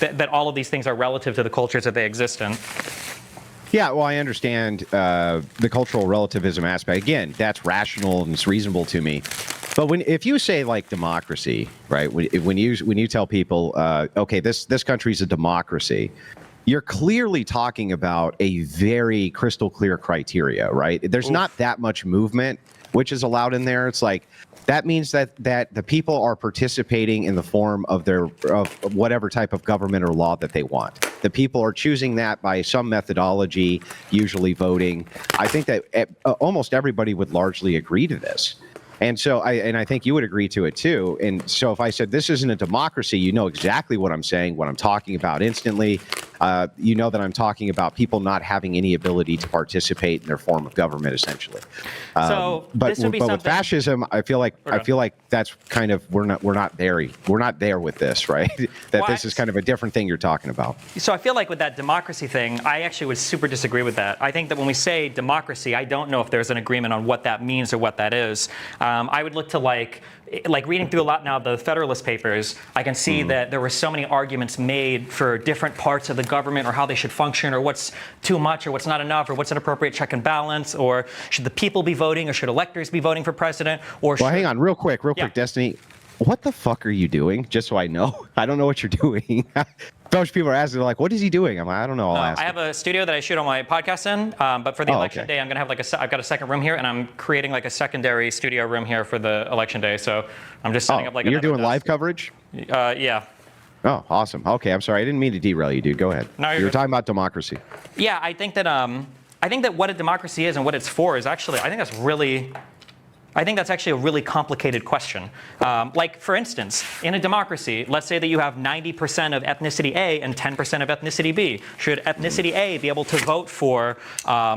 that all of these things are relative to the cultures that they exist in. Yeah, well, I understand the cultural relativism aspect. Again, that's rational and it's reasonable to me. But if you say democracy, right? When you tell people, okay, this country's a democracy, you're clearly talking about a very crystal clear criteria, right? There's not that much movement which is allowed in there. It's that means that the people are participating in the form of whatever type of government or law that they want. The people are choosing that by some methodology, usually voting. I think that almost everybody would largely agree to this. And so I think you would agree to it too. And so if I said this isn't a democracy, you know exactly what I'm saying, what I'm talking about instantly. you know that I'm talking about people not having any ability to participate in their form of government, essentially. So this would be but with something. fascism, I feel like that's kind of we're not there with this, right? That this is kind of a different thing you're talking about. So I feel like with that democracy thing, I actually would super disagree with that. I think that when we say democracy, I don't know if there's an agreement on what that means or what that is. I would look to like reading through a lot now of the Federalist Papers, I can see that there were so many arguments made for different parts of the government or how they should function or what's too much or what's not enough or what's an appropriate check and balance or should the people be voting or should electors be voting for president or well, hang on, real quick, Destiny. What the fuck are you doing? Just so I know. I don't know what you're doing. Most people are asking, they're like, what is he doing? I'm like, I don't know. I'll ask I have a studio that I shoot all my podcasts in, but for the election day, I'm going to have I've got a second room here, and I'm creating like a secondary studio room here for the election day. So I'm just setting up like you're doing desk. live coverage? Yeah. Oh, awesome. Okay, I'm sorry. I didn't mean to derail you, dude. Go ahead. No, you were talking about democracy. Yeah, I think that what a democracy is and what it's for is actually, I think that's actually a really complicated question. Like, for instance, in a democracy, let's say that you have 90% of ethnicity A and 10% of ethnicity B. Should ethnicity A be able to vote for,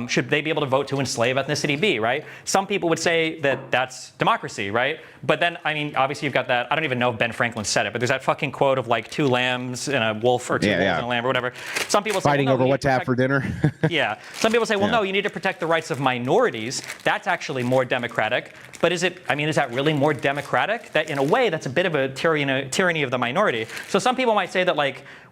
should they be able to vote to enslave ethnicity B, right? Some people would say that that's democracy, right? But then, I mean, obviously you've got that, I don't even know if Ben Franklin said it, but there's that fucking quote of like 2 lambs and a wolf or 2 wolves and a lamb or whatever. Some people say, fighting over what to have for dinner. Yeah. Some people say, well, no, you need to protect the rights of minorities. That's actually more democratic. But is that really more democratic? That in a way, that's a bit of a tyranny of the minority. So some people might say that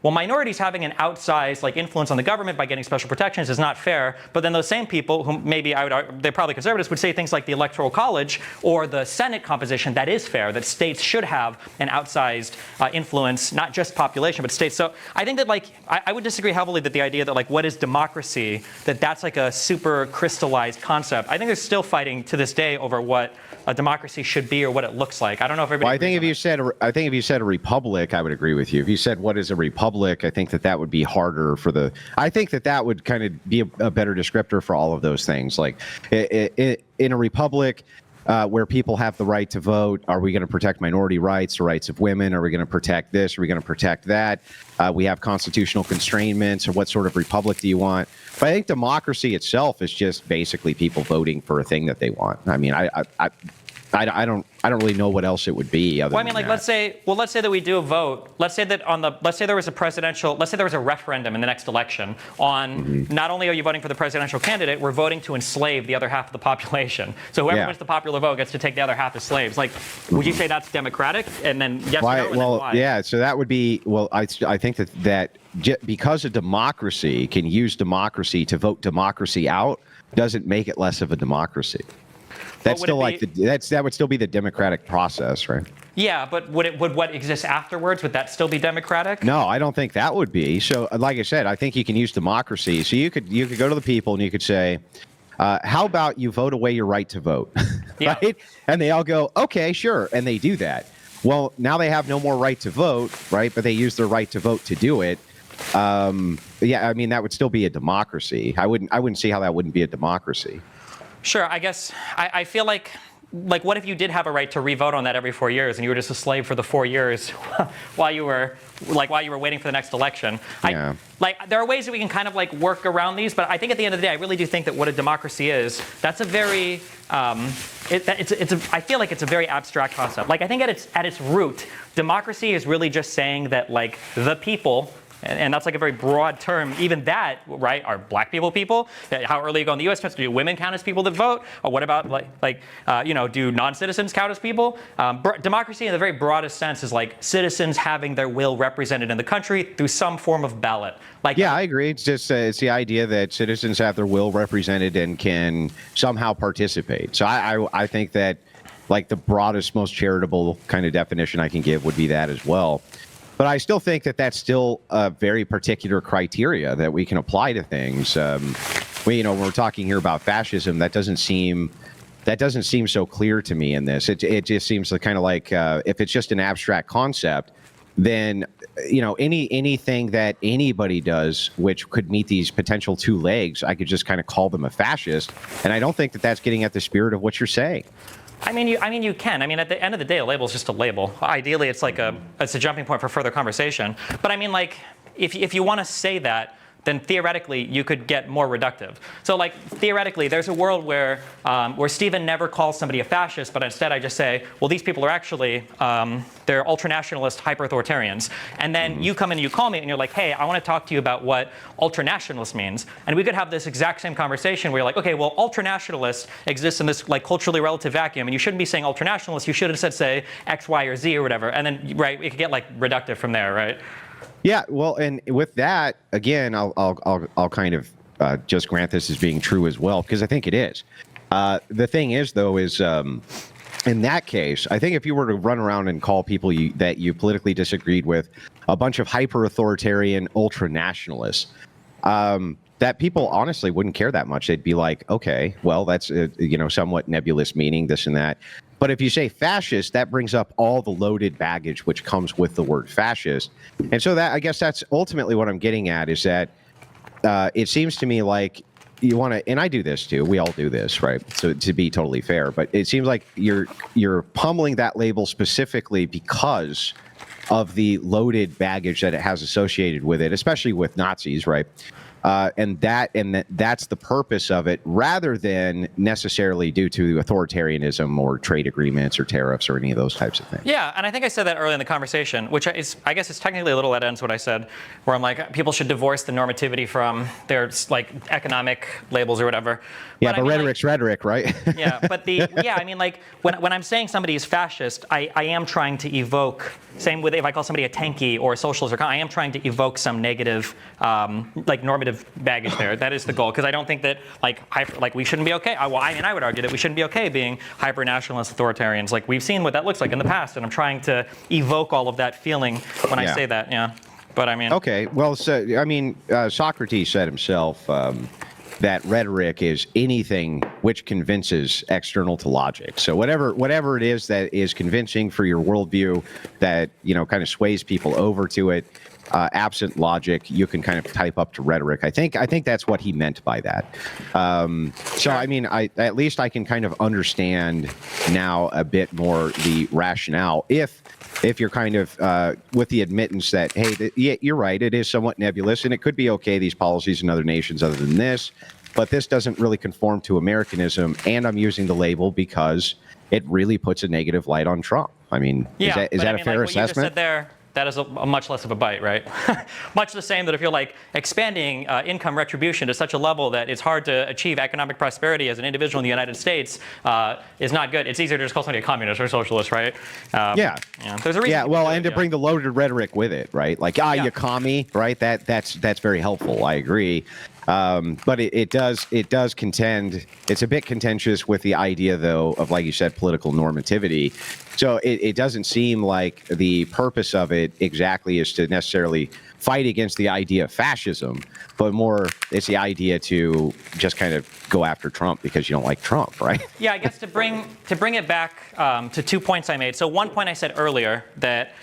well, minorities having an outsized influence on the government by getting special protections is not fair. But then those same people, who maybe they're probably conservatives, would say things like the Electoral College or the Senate composition, that is fair, that states should have an outsized influence, not just population, but states. So I think that I would disagree heavily that the idea that what is democracy, that's like a super crystallized concept. I think they're still fighting to this day over what a democracy should be or what it looks like. I don't know if everybody. Well, I think if you said a republic, I would agree with you. If you said what is a republic, I think that would be harder for the. I think that would kind of be a better descriptor for all of those things. Like in a republic. Where people have the right to vote, are we going to protect minority rights, the rights of women? Are we going to protect this? Are we going to protect that? We have constitutional constraints, or what sort of republic do you want? But I think democracy itself is just basically people voting for a thing that they want. I mean, I don't really know what else it would be. Other than that. let's say that we do a vote. Let's say there was a referendum in the next election on not only are you voting for the presidential candidate, we're voting to enslave the other half of the population. So whoever wins the popular vote gets to take the other half as slaves. Would you say that's democratic? And then yes or no, and then why? Yeah. So that would be I think that because a democracy can use democracy to vote democracy out doesn't make it less of a democracy. That's still that would still be the democratic process, right? Yeah, but would what exists afterwards, would that still be democratic? No, I don't think that would be. So, like I said, I think you can use democracy. So you could go to the people and you could say, how about you vote away your right to vote, right? And they all go, okay, sure, and they do that. Well, now they have no more right to vote, right? But they use their right to vote to do it. Yeah, I mean that would still be a democracy. I wouldn't see how that wouldn't be a democracy. Sure, I guess I feel like what if you did have a right to re-vote on that every 4 years and you were just a slave for the 4 years while you were waiting for the next election? Yeah. There are ways that we can kind of work around these, but I think at the end of the day, I really do think that what a democracy is, that's a very I feel like it's a very abstract concept. I think at its root, democracy is really just saying that the people. And that's a very broad term. Even that, right? Are black people? How early you go in the U.S. do women count as people that vote? Or what about do non-citizens count as people? Democracy, in the very broadest sense, is citizens having their will represented in the country through some form of ballot. Yeah, I agree. It's just it's the idea that citizens have their will represented and can somehow participate. So I think that the broadest, most charitable kind of definition I can give would be that as well. But I still think that that's still a very particular criteria that we can apply to things. When we're talking here about fascism, that doesn't seem so clear to me in this. It just seems kind of if it's just an abstract concept, then anything that anybody does which could meet these potential 2 legs, I could just kind of call them a fascist. And I don't think that that's getting at the spirit of what you're saying. I mean, you can. I mean, at the end of the day, a label is just a label. Ideally, it's a jumping point for further conversation. But I mean, if you want to say that, then theoretically you could get more reductive. So like theoretically, there's a world where Stephen never calls somebody a fascist, but instead I just say, well, these people are actually they're ultranationalist, hyper-authoritarians. And then you come in and you call me and you're like, hey, I want to talk to you about what ultranationalist means. And we could have this exact same conversation where you're like, okay, well, ultranationalists exist in this like culturally relative vacuum, and you shouldn't be saying ultranationalists. You should have said, say, X, Y, or Z or whatever. And then right, it could get like reductive from there, right? Yeah, well, and with that, again, I'll kind of just grant this as being true as well, because I think it is. The thing is, though, is in that case, I think if you were to run around and call people that you politically disagreed with a bunch of hyper-authoritarian ultra-nationalists, that people honestly wouldn't care that much. They'd be like, okay, well, that's somewhat nebulous meaning, this and that. But if you say fascist, that brings up all the loaded baggage which comes with the word fascist. And so that, I guess that's ultimately what I'm getting at, is that it seems to me like you want to, and I do this too, we all do this, right? So to be totally fair, but it seems like you're pummeling that label specifically because of the loaded baggage that it has associated with it, especially with Nazis, right? And that's the purpose of it, rather than necessarily due to authoritarianism or trade agreements or tariffs or any of those types of things. Yeah, and I think I said that early in the conversation, which is, I guess it's technically a little at ends what I said, where I'm like, people should divorce the normativity from their like economic labels or whatever. Yeah, but rhetoric's rhetoric, right? Yeah, but I mean, like when I'm saying somebody is fascist, I am trying to evoke. Same with if I call somebody a tanky or a socialist, I am trying to evoke some negative, like normative baggage there. That is the goal, because I don't think that like we shouldn't be okay. I would argue that we shouldn't be okay being hyper nationalist authoritarians. Like we've seen what that looks like in the past, and I'm trying to evoke all of that feeling when I say that. Yeah, but I mean. Okay, well, so I mean, Socrates said himself that rhetoric is anything which convinces external to logic. So whatever it is that is convincing for your worldview, that kind of sways people over to it, absent logic, you can kind of type up to rhetoric. I think that's what he meant by that. So I mean, at least I can kind of understand now a bit more the rationale if you're kind of with the admittance that, hey, yeah, you're right, it is somewhat nebulous, and it could be okay, these policies in other nations other than this, but this doesn't really conform to Americanism, and I'm using the label because it really puts a negative light on Trump. I mean, yeah, is that a fair assessment? What you just said there, that is a much less of a bite, right? Much the same that if you're like expanding income retribution to such a level that it's hard to achieve economic prosperity as an individual in the United States is not good. It's easier to just call somebody a communist or socialist, right? Yeah. There's a reason. Yeah, well, and to bring the loaded rhetoric with it, right? Like, you commie, right? That's very helpful. I agree. But it does contend. It's a bit contentious with the idea, though, of, like you said, political normativity. So it doesn't seem like the purpose of it exactly is to necessarily fight against the idea of fascism, but more it's the idea to just kind of go after Trump because you don't like Trump, right? Yeah, I guess to bring it back to 2 points I made. So one point I said earlier that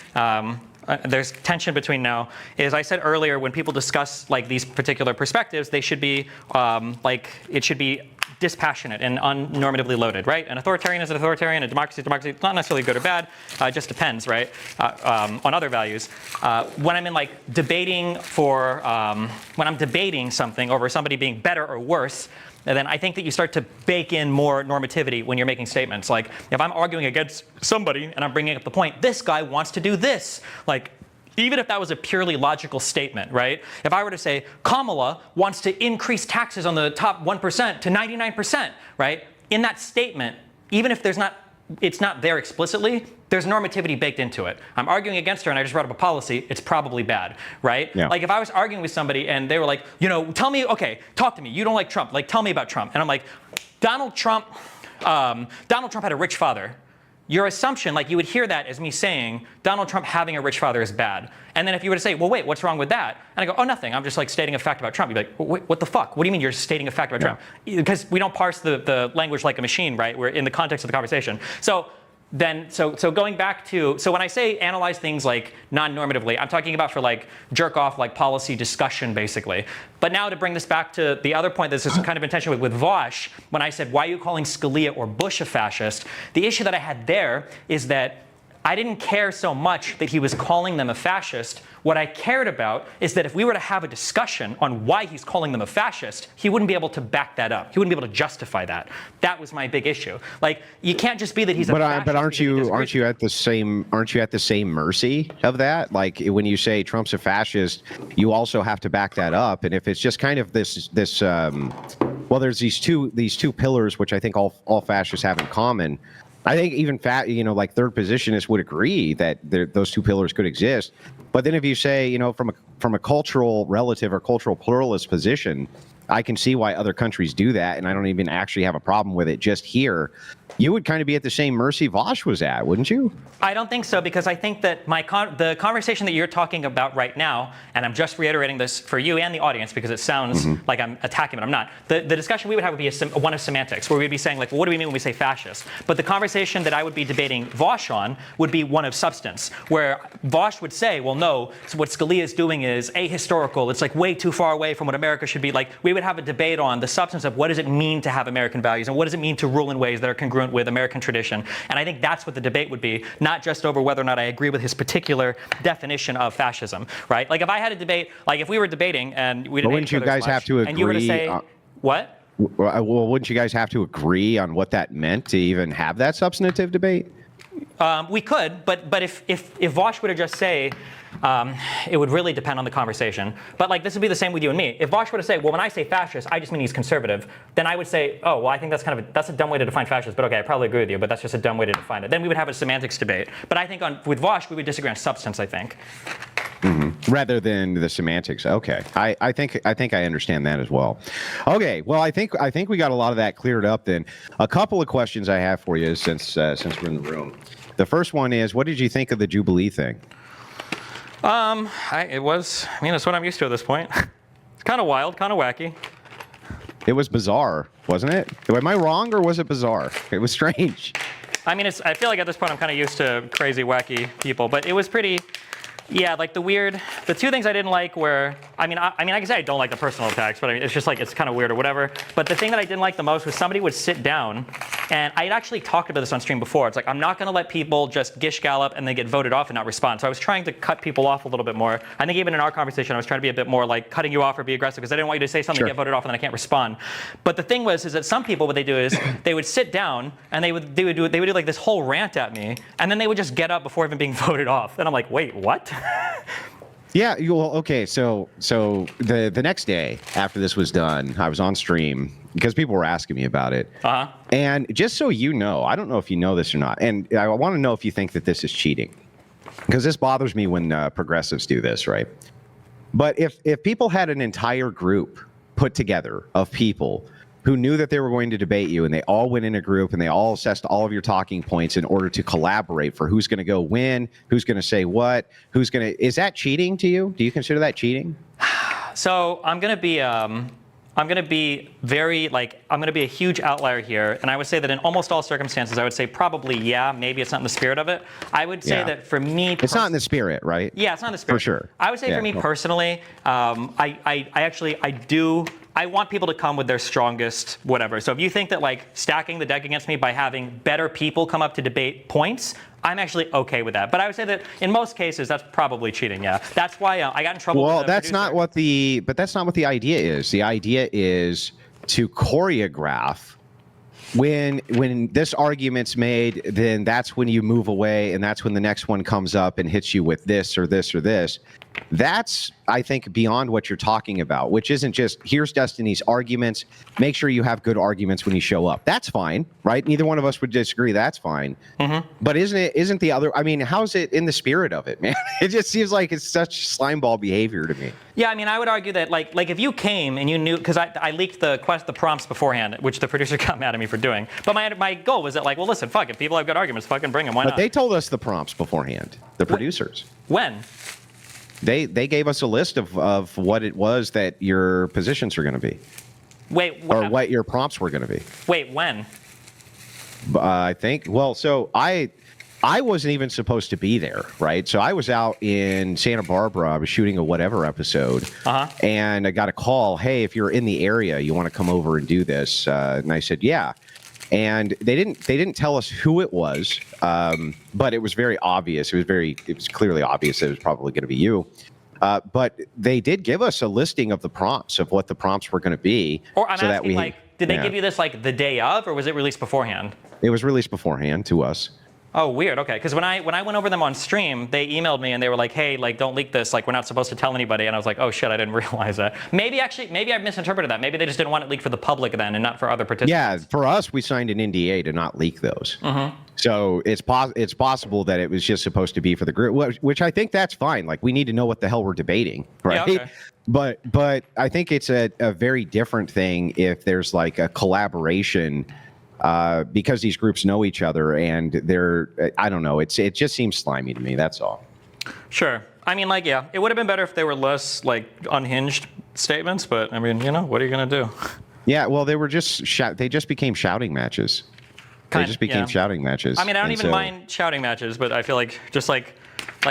there's tension between now is I said earlier when people discuss like these particular perspectives, they should be it should be dispassionate and unnormatively loaded, right? An authoritarian is an authoritarian, a democracy is democracy. It's not necessarily good or bad. It just depends, right, on other values. When I'm in like debating when I'm debating something over somebody being better or worse, and then I think that you start to bake in more normativity when you're making statements. Like if I'm arguing against somebody and I'm bringing up the point, this guy wants to do this. Like even if that was a purely logical statement, right? If I were to say Kamala wants to increase taxes on the top 1% to 99%, right? In that statement, even if it's not there explicitly, there's normativity baked into it. I'm arguing against her and I just brought up a policy, it's probably bad, right? Yeah. Like if I was arguing with somebody and they were like, talk to me, you don't like Trump, like tell me about Trump. And I'm like, Donald Trump had a rich father. Your assumption, like you would hear that as me saying, Donald Trump having a rich father is bad. And then if you were to say, well, wait, what's wrong with that? And I go, oh, nothing. I'm just like stating a fact about Trump. You'd be like, wait, what the fuck? What do you mean you're stating a fact about Trump? Because we don't parse the language like a machine, right? We're in the context of the conversation. So going back to, so when I say analyze things like non-normatively, I'm talking about for like jerk off, like policy discussion, basically. But now to bring this back to the other point that's just kind of in tension with Vaush, when I said, why are you calling Scalia or Bush a fascist? The issue that I had there is that I didn't care so much that he was calling them a fascist. What I cared about is that if we were to have a discussion on why he's calling them a fascist, he wouldn't be able to back that up. He wouldn't be able to justify that. That was my big issue. Like, you can't just be that he's a fascist. But aren't you at the same mercy of that? Like, when you say Trump's a fascist, you also have to back that up. And if it's just kind of this well, there's these two pillars which I think all fascists have in common. I think even like third positionists would agree that those two pillars could exist. But then if you say, from a cultural relative or cultural pluralist position, I can see why other countries do that, and I don't even actually have a problem with it just here. You would kind of be at the same mercy Vosh was at, wouldn't you? I don't think so, because I think that the conversation that you're talking about right now, and I'm just reiterating this for you and the audience because it sounds like I'm attacking, but I'm not. The discussion we would have would be one of semantics, where we'd be saying, like, well, what do we mean when we say fascist? But the conversation that I would be debating Vosh on would be one of substance, where Vosh would say, well, no, so what Scalia is doing is ahistorical. It's like way too far away from what America should be. Like, we would have a debate on the substance of what does it mean to have American values and what does it mean to rule in ways that are congruent with American tradition. And I think that's what the debate would be, not just over whether or not I agree with his particular definition of fascism, right? Like, if I had a debate, like if we were debating and we didn't, wouldn't you guys have to agree? And you were to say, what? Well, wouldn't you guys have to agree on what that meant to even have that substantive debate? We could, but if Vosh were to just say, it would really depend on the conversation. But like, this would be the same with you and me. If Vosh were to say, well, when I say fascist, I just mean he's conservative, then I would say, oh, well, I think that's a dumb way to define fascist. But okay, I probably agree with you, but that's just a dumb way to define it. Then we would have a semantics debate. But I think with Vosh, we would disagree on substance, I think. Rather than the semantics. Okay, I think I understand that as well. Okay, well, I think we got a lot of that cleared up. Then a couple of questions I have for you since we're in the room. The first one is, what did you think of the Jubilee thing? It's what I'm used to at this point. It's kind of wild, kind of wacky. It was bizarre, wasn't it? Am I wrong, or was it bizarre? It was strange. I mean, I feel like at this point I'm kind of used to crazy, wacky people, but it was pretty. Yeah, like the two things I didn't like were, I can say I don't like the personal attacks, but it's just like, it's kind of weird or whatever. But the thing that I didn't like the most was somebody would sit down, and I had actually talked about this on stream before. It's like, I'm not going to let people just gish gallop and then get voted off and not respond. So I was trying to cut people off a little bit more. I think even in our conversation, I was trying to be a bit more like cutting you off or be aggressive, because I didn't want you to say something, get voted off, and then I can't respond. But the thing is that some people, what they do is they would sit down and they would do like this whole rant at me, and then they would just get up before even being voted off. And I'm like, wait, what? Yeah, well, okay, so the next day after this was done, I was on stream because people were asking me about it. And just so you know, I don't know if you know this or not, and I want to know if you think that this is cheating, because this bothers me when progressives do this, right? But if people had an entire group put together of people who knew that they were going to debate you, and they all went in a group and they all assessed all of your talking points in order to collaborate for who's going to go when, who's going to say what, is that cheating to you? Do you consider that cheating? So I'm going to be a huge outlier here, and I would say that in almost all circumstances, I would say probably, yeah, maybe it's not in the spirit of it. I would say that for me, it's not in the spirit, right? Yeah, it's not in the spirit. For sure. I would say for me personally, I want people to come with their strongest whatever. So if you think that like stacking the deck against me by having better people come up to debate points, I'm actually okay with that. But I would say that in most cases, that's probably cheating. Yeah, that's why I got in trouble. Well, that's not what the idea is. The idea is to choreograph. When this argument's made, then that's when you move away, and that's when the next one comes up and hits you with this or this or this. That's, I think, beyond what you're talking about, which isn't just, here's Destiny's arguments. Make sure you have good arguments when you show up. That's fine, right? Neither one of us would disagree. That's fine. But isn't the other, how's it in the spirit of it, man? It just seems like it's such slimeball behavior to me. Yeah, I would argue that like if you came and you knew, because I leaked the prompts beforehand, which the producer got mad at me for doing. But my goal was that like, well, listen, fuck, if people have good arguments, fucking bring them. Why not? But they told us the prompts beforehand, the producers. When? They gave us a list of what it was that your positions are going to be. Wait, what your prompts were going to be. Wait, when? I think, well, so I wasn't even supposed to be there, right? So I was out in Santa Barbara. I was shooting a whatever episode, and I got a call. Hey, if you're in the area, you want to come over and do this? And I said, yeah. And they didn't tell us who it was, but it was very obvious. It was clearly obvious that it was probably going to be you. But they did give us a listing of the prompts, of what the prompts were going to be. Or I'm asking, like, did they give you this like the day of, or was it released beforehand? It was released beforehand to us. Oh, weird. Okay, because when I went over them on stream, they emailed me and they were like, "Hey, like, don't leak this. Like, we're not supposed to tell anybody." And I was like, "Oh shit, I didn't realize that." Maybe I misinterpreted that. Maybe they just didn't want it leaked for the public then, and not for other participants. Yeah, for us, we signed an NDA to not leak those. So it's possible that it was just supposed to be for the group, which I think that's fine. Like, we need to know what the hell we're debating, right? Yeah, okay. But I think it's a very different thing if there's like a collaboration. Because these groups know each other and I don't know, it just seems slimy to me, that's all. Sure. I mean, like, yeah, it would have been better if they were less, like, unhinged statements, but, I mean, you know, what are you going to do? Yeah, well, they just became shouting matches. Shouting matches. I mean, I don't even mind shouting matches, but I feel like, just like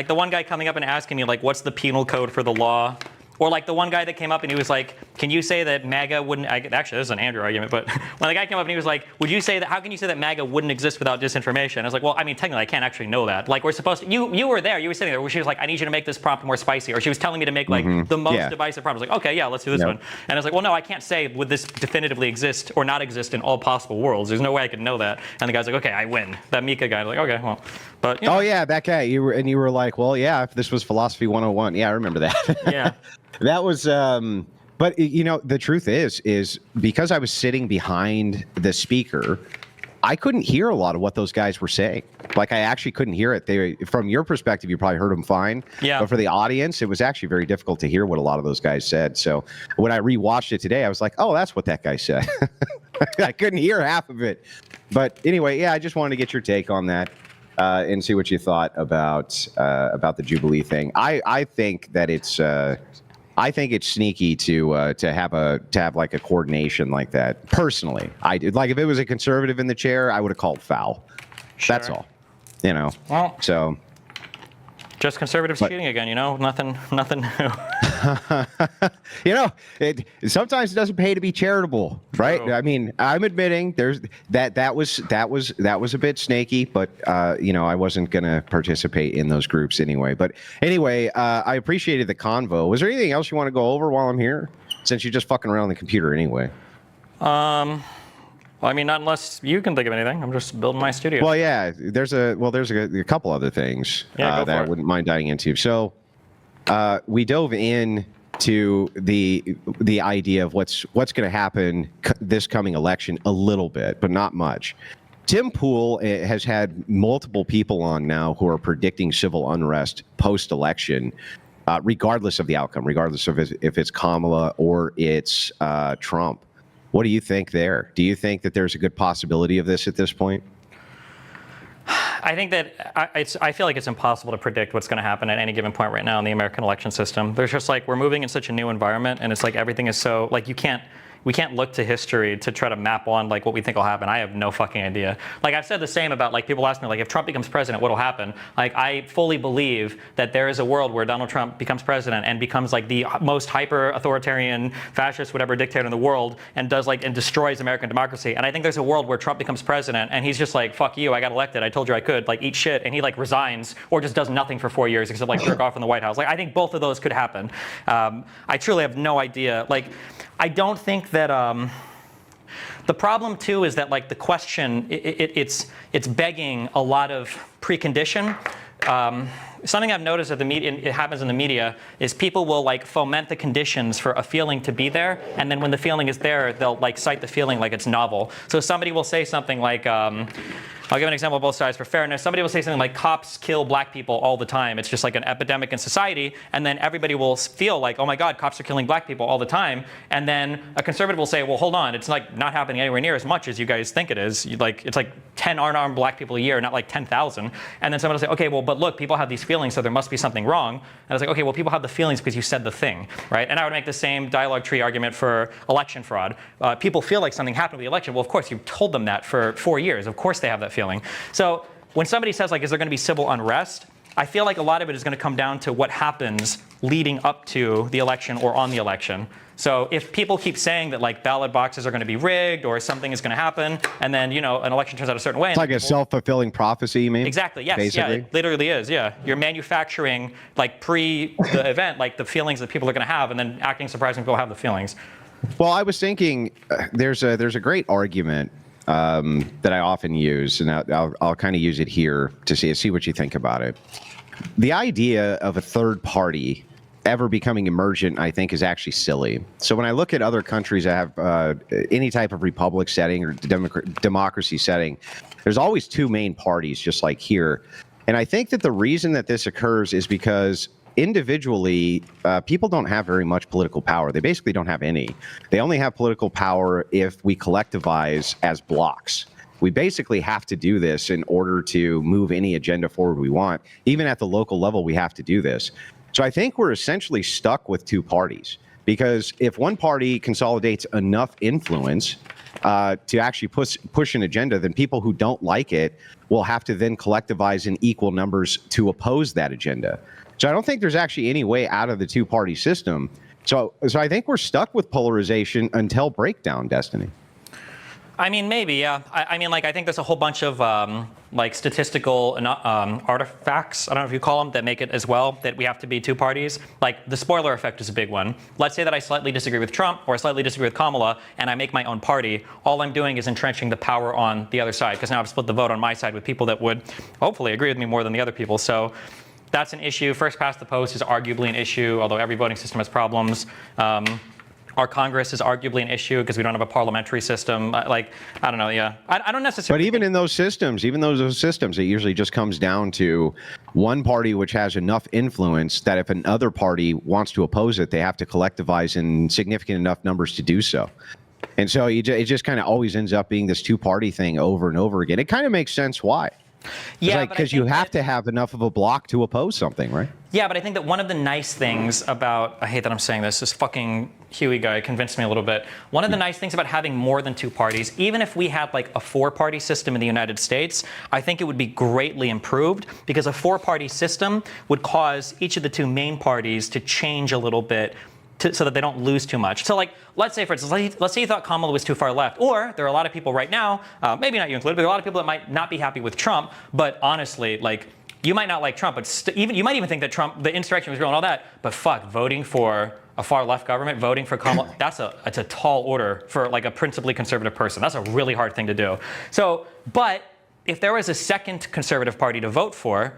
the one guy coming up and asking me, like, what's the penal code for the law? Or like the one guy that came up and he was like, can you say that MAGA wouldn't, actually this is an Andrew argument, but when the guy came up and he was like, how can you say that MAGA wouldn't exist without disinformation? I was like, well, I mean, technically I can't actually know that. Like, we're supposed to, you were there, you were sitting there where she was like, I need you to make this prompt more spicy. Or she was telling me to make like the most divisive prompt. I was like, okay, yeah, let's do this one. And I was like, well, no, I can't say would this definitively exist or not exist in all possible worlds. There's no way I could know that. And the guy's like, okay, I win. That Mika guy, like, okay, well, but. You know. Oh yeah, that guy, you were like, well, yeah, if this was Philosophy 101. Yeah, I remember that. Yeah. That was, but you know, the truth is because I was sitting behind the speaker, I couldn't hear a lot of what those guys were saying. Like, I actually couldn't hear it. From your perspective, you probably heard them fine. Yeah. But for the audience, it was actually very difficult to hear what a lot of those guys said. So when I rewatched it today, I was like, oh, that's what that guy said. I couldn't hear half of it. But anyway, yeah, I just wanted to get your take on that. And see what you thought about the Jubilee thing. I think that I think it's sneaky to have like a coordination like that. Personally, I did. Like, if it was a conservative in the chair, I would have called foul. Sure. That's all. You know. Well. So. Just conservatives cheating again. You know, nothing new. You know, sometimes it doesn't pay to be charitable, right? True. I mean, I'm admitting that was a bit snaky, but you know, I wasn't gonna participate in those groups anyway. But anyway, I appreciated the convo. Was there anything else you want to go over while I'm here? Since you're just fucking around on the computer anyway. Well, I mean, not unless you can think of anything. I'm just building my studio. Well, yeah, there's a couple other things that I wouldn't mind diving into. So we dove in to the idea of what's going to happen this coming election a little bit, but not much. Tim Pool has had multiple people on now who are predicting civil unrest post-election, regardless of the outcome, regardless of if it's Kamala or it's Trump. What do you think there? Do you think that there's a good possibility of this at this point? I think that I feel like it's impossible to predict what's going to happen at any given point right now in the American election system. There's just like, we're moving in such a new environment, and it's like everything is so, like, we can't look to history to try to map on like what we think will happen. I have no fucking idea. Like, I've said the same about, like, people ask me, like, if Trump becomes president, what'll happen? Like, I fully believe that there is a world where Donald Trump becomes president and becomes like the most hyper authoritarian, fascist, whatever dictator in the world, and destroys American democracy. And I think there's a world where Trump becomes president and he's just like, fuck you, I got elected, I told you I could, like, eat shit, and he like resigns or just does nothing for 4 years except like jerk off in the White House. Like, I think both of those could happen. I truly have no idea. Like, I don't think that. The problem too is that, like, the question, it's begging a lot of precondition. Something I've noticed that it happens in the media is people will like foment the conditions for a feeling to be there, and then when the feeling is there, they'll like cite the feeling like it's novel. So somebody will say something like, I'll give an example of both sides for fairness. Somebody will say something like, cops kill black people all the time. It's just like an epidemic in society. And then everybody will feel like, oh my God, cops are killing black people all the time. And then a conservative will say, well, hold on, it's like not happening anywhere near as much as you guys think it is. It's like 10 unarmed black people a year, not like 10,000. And then someone will say, okay, well, but look, people have these feelings, so there must be something wrong. And I was like, okay, well, people have the feelings because you said the thing, right? And I would make the same dialogue tree argument for election fraud. People feel like something happened with the election. Well, of course, you've told them that for 4 years. Of course they have that feeling. So when somebody says, like, is there going to be civil unrest? I feel like a lot of it is going to come down to what happens leading up to the election or on the election. So if people keep saying that like ballot boxes are going to be rigged or something is going to happen, and then an election turns out a certain way, It's like a self-fulfilling prophecy, you mean? Exactly. Yes. Basically. Yeah. It literally is. Yeah. You're manufacturing like pre the event, like the feelings that people are going to have, and then acting surprised when people have the feelings. Well, I was thinking there's a great argument that I often use, and I'll kind of use it here to see what you think about it. The idea of a third party ever becoming emergent, I think, is actually silly. So when I look at other countries that have any type of republic setting or democracy setting, there's always two main parties, just like here. And I think that the reason that this occurs is because individually, people don't have very much political power. They basically don't have any. They only have political power if we collectivize as blocks. We basically have to do this in order to move any agenda forward we want. Even at the local level, we have to do this. So I think we're essentially stuck with two parties, because if one party consolidates enough influence to actually push an agenda, then people who don't like it will have to then collectivize in equal numbers to oppose that agenda. So I don't think there's actually any way out of the two-party system. So I think we're stuck with polarization until breakdown, Destiny. I mean, maybe, yeah. I mean, like, I think there's a whole bunch of like statistical artifacts, I don't know if you call them, that make it as well that we have to be two parties. Like the spoiler effect is a big one. Let's say that I slightly disagree with Trump or I slightly disagree with Kamala, and I make my own party. All I'm doing is entrenching the power on the other side, because now I've split the vote on my side with people that would hopefully agree with me more than the other people. So that's an issue. First past the post is arguably an issue, although every voting system has problems. Our Congress is arguably an issue because we don't have a parliamentary system. Like, I don't know, yeah. I don't necessarily. But even in those systems, it usually just comes down to one party which has enough influence that if another party wants to oppose it, they have to collectivize in significant enough numbers to do so. And so it just kind of always ends up being this two-party thing over and over again. It kind of makes sense why. Yeah, because you have to have enough of a block to oppose something, right? Yeah, but I think that one of the nice things about, I hate that I'm saying this fucking Huey guy convinced me a little bit. One of the nice things about having more than two parties, even if we had like a four-party system in the United States, I think it would be greatly improved, because a four-party system would cause each of the two main parties to change a little bit so that they don't lose too much. So like, let's say for instance, let's say you thought Kamala was too far left, or there are a lot of people right now, maybe not you included, but there are a lot of people that might not be happy with Trump, but honestly, like, you might not like Trump, but you might even think that Trump, the insurrection was real and all that, but fuck, voting for a far left government, voting for Kamala, it's a tall order for like a principally conservative person. That's a really hard thing to do. So, but if there was a second conservative party to vote for,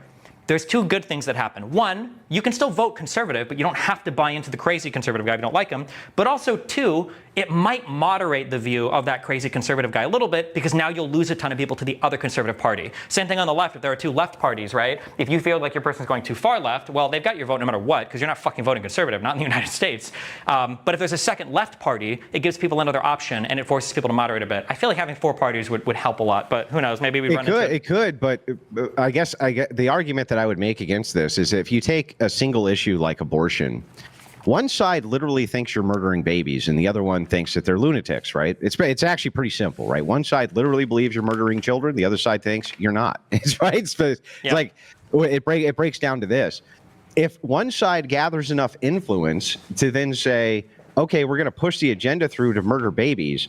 there's two good things that happen. One, you can still vote conservative, but you don't have to buy into the crazy conservative guy if you don't like him. But also, two, it might moderate the view of that crazy conservative guy a little bit, because now you'll lose a ton of people to the other conservative party. Same thing on the left. If there are two left parties, right? If you feel like your person's going too far left, well, they've got your vote no matter what, because you're not fucking voting conservative, not in the United States. But if there's a second left party, it gives people another option, and it forces people to moderate a bit. I feel like having four parties would help a lot, but who knows? Maybe we run into it. It could, but I guess the argument that I would make against this is if you take a single issue like abortion, one side literally thinks you're murdering babies and the other one thinks that they're lunatics, right? It's actually pretty simple, right? One side literally believes you're murdering children. The other side thinks you're not. It's right. It's like it breaks down to this. If one side gathers enough influence to then say, okay, we're going to push the agenda through to murder babies,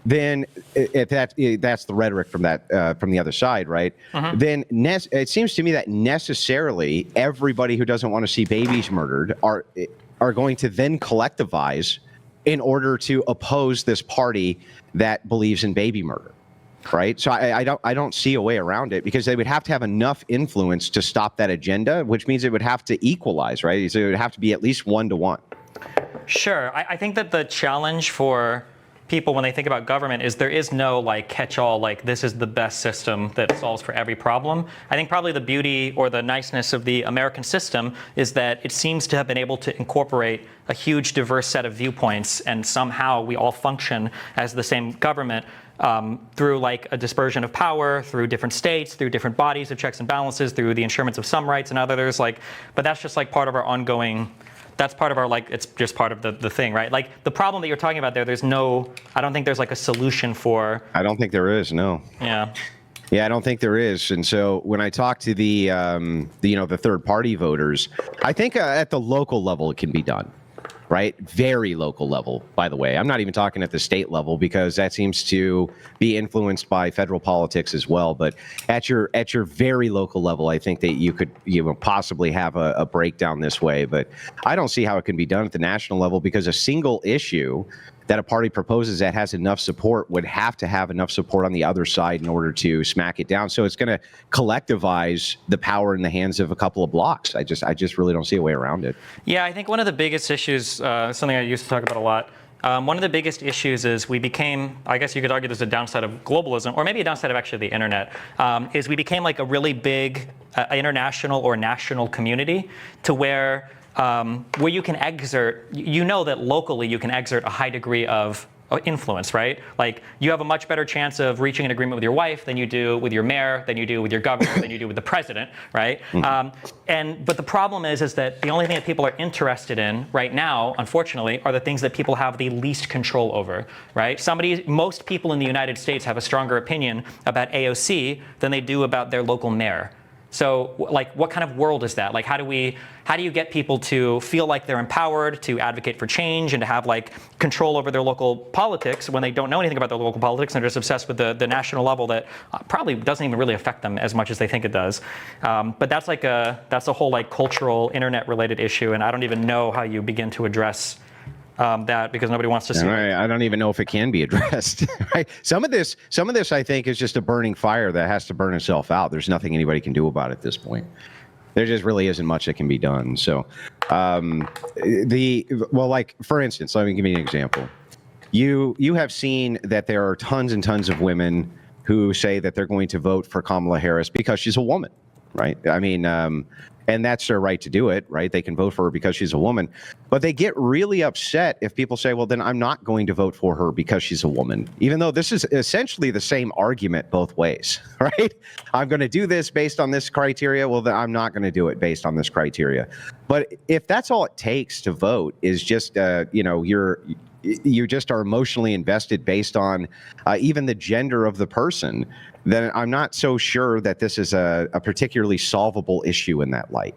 then that's the rhetoric from the other side, right? Then it seems to me that necessarily everybody who doesn't want to see babies murdered are going to then collectivize in order to oppose this party that believes in baby murder, right? So I don't see a way around it, because they would have to have enough influence to stop that agenda, which means it would have to equalize, right? So it would have to be at least 1-to-1. Sure. I think that the challenge for people when they think about government is there is no like catch-all, like this is the best system that solves for every problem. I think probably the beauty or the niceness of the American system is that it seems to have been able to incorporate a huge diverse set of viewpoints, and somehow we all function as the same government through like a dispersion of power, through different states, through different bodies of checks and balances, through the insurance of some rights and others. Like, but that's just like part of our ongoing. That's part of our, like, it's just part of the thing, right? Like, the problem that you're talking about there, I don't think there's like a solution for. I don't think there is, no. Yeah. Yeah, I don't think there is. And so when I talk to the third party voters, I think at the local level it can be done, right? Very local level, by the way. I'm not even talking at the state level because that seems to be influenced by federal politics as well. But at your very local level, I think that you could possibly have a breakdown this way. But I don't see how it can be done at the national level because a single issue that a party proposes that has enough support would have to have enough support on the other side in order to smack it down. So it's going to collectivize the power in the hands of a couple of blocks. I just really don't see a way around it. Yeah, I think one of the biggest issues, something I used to talk about a lot, one of the biggest issues is we became, I guess you could argue there's a downside of globalism, or maybe a downside of actually the internet, is we became like a really big international or national community to where you can exert, that locally you can exert a high degree of influence, right? Like you have a much better chance of reaching an agreement with your wife than you do with your mayor, than you do with your governor, than you do with the president, right? But the problem is that the only thing that people are interested in right now, unfortunately, are the things that people have the least control over, right? Most people in the United States have a stronger opinion about AOC than they do about their local mayor. So, like, what kind of world is that? Like, how do you get people to feel like they're empowered to advocate for change and to have like control over their local politics when they don't know anything about their local politics and are just obsessed with the national level that probably doesn't even really affect them as much as they think it does. But that's a whole like cultural internet related issue, and I don't even know how you begin to address that because nobody wants to see it. I don't even know if it can be addressed. Right? Some of this, I think, is just a burning fire that has to burn itself out. There's nothing anybody can do about it at this point. There just really isn't much that can be done. So, like for instance, let me give you an example. You have seen that there are tons and tons of women who say that they're going to vote for Kamala Harris because she's a woman, right? I mean, and that's their right to do it, right? They can vote for her because she's a woman. But they get really upset if people say, well, then I'm not going to vote for her because she's a woman, even though this is essentially the same argument both ways, right? I'm going to do this based on this criteria. Well, then I'm not going to do it based on this criteria. But if that's all it takes to vote is just, you just are emotionally invested based on even the gender of the person, then I'm not so sure that this is a particularly solvable issue in that light.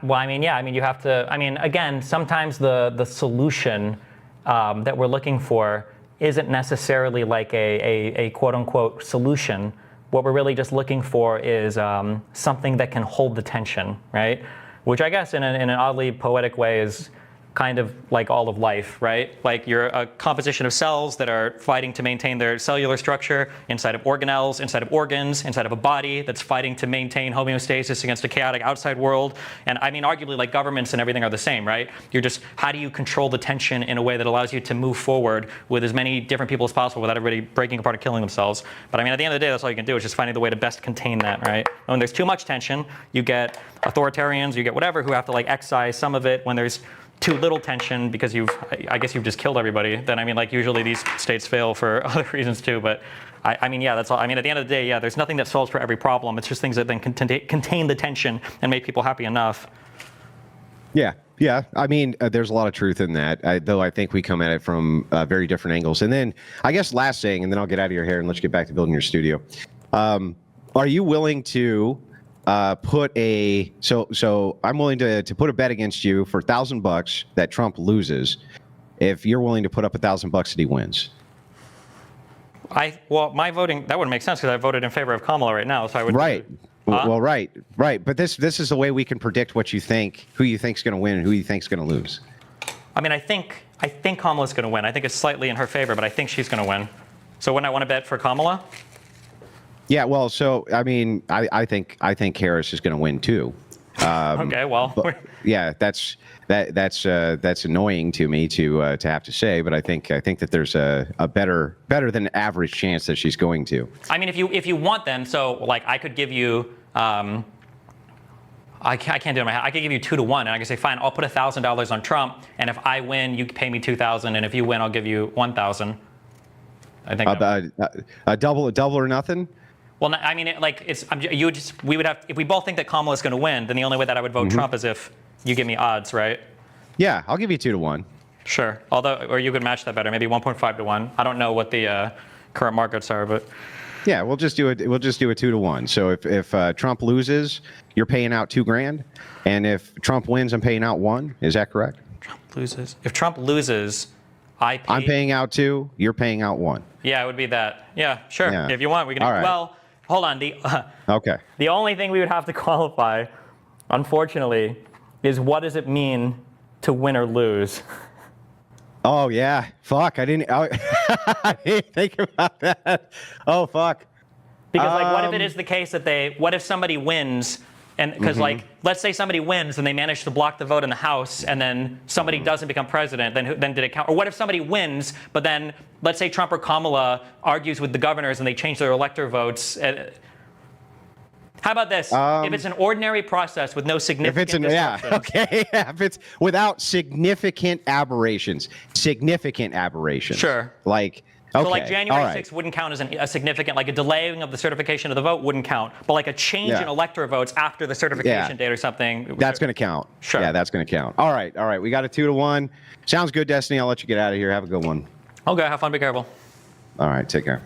You have to, again, sometimes the solution that we're looking for isn't necessarily like a quote unquote solution. What we're really just looking for is something that can hold the tension, right? Which I guess in an oddly poetic way is kind of like all of life, right? Like you're a composition of cells that are fighting to maintain their cellular structure inside of organelles, inside of organs, inside of a body that's fighting to maintain homeostasis against a chaotic outside world. And arguably like governments and everything are the same, right? You're just, how do you control the tension in a way that allows you to move forward with as many different people as possible without everybody breaking apart and killing themselves? But at the end of the day, that's all you can do is just finding the way to best contain that, right? When there's too much tension, you get authoritarians, you get whatever, who have to like excise some of it. When there's too little tension because you've just killed everybody, then usually these states fail for other reasons too. But that's all. At the end of the day, yeah, there's nothing that solves for every problem. It's just things that then contain the tension and make people happy enough. Yeah. There's a lot of truth in that, though I think we come at it from very different angles. And then I guess last thing, and then I'll get out of your hair and let you get back to building your studio. Are you willing to I'm willing to put a bet against you for $1,000 that Trump loses if you're willing to put up $1,000 that he wins? My voting, that wouldn't make sense because I voted in favor of Kamala right now, so I would. Right. Well, right. But this is the way we can predict what you think, who you think's going to win and who you think's going to lose. I think Kamala's going to win. I think it's slightly in her favor, but I think she's going to win. So wouldn't I want to bet for Kamala? Yeah, well, so I think Harris is going to win too. Okay, well, yeah, that's annoying to me to have to say, but I think that there's a better than average chance that she's going to. If you want them, so like I could give you, I can't do it in my head. I could give you 2 to 1, and I can say, fine, I'll put $1,000 on Trump, and if I win, you pay me $2,000, and if you win, I'll give you $1,000. I think a double or nothing. Well, we would have, if we both think that Kamala is going to win, then the only way that I would vote Trump is if you give me odds, right? Yeah, I'll give you 2 to 1. Sure. Or you could match that better, maybe 1.5 to 1. I don't know what the current markets are, but Yeah, we'll just do it. We'll just do a 2-to-1. So if Trump loses, you're paying out $2,000, and if Trump wins, I'm paying out 1. Is that correct? If Trump loses, I'm paying out 2. You're paying out 1. Yeah, it would be that. Yeah, sure. Yeah. If you want, we can. All right. Well, hold on. Okay. The only thing we would have to qualify, unfortunately, is what does it mean to win or lose? Oh yeah. Fuck. I didn't think about that. Oh fuck. Because like, what if it is the case that what if somebody wins? And because like, let's say somebody wins and they manage to block the vote in the House, and then somebody doesn't become president, then did it count? Or what if somebody wins, but then let's say Trump or Kamala argues with the governors and they change their elector votes? How about this? If it's an ordinary process with no significant disruptions. Okay. If it's without significant aberrations. Sure. Like. Okay. So like January 6th wouldn't count as a significant, like a delaying of the certification of the vote wouldn't count, but like a change in elector votes after the certification date or something. That's going to count. Sure. Yeah, that's going to count. All right. We got a 2-to-1. Sounds good, Destiny. I'll let you get out of here. Have a good one. Okay, have fun, be careful. All right, take care.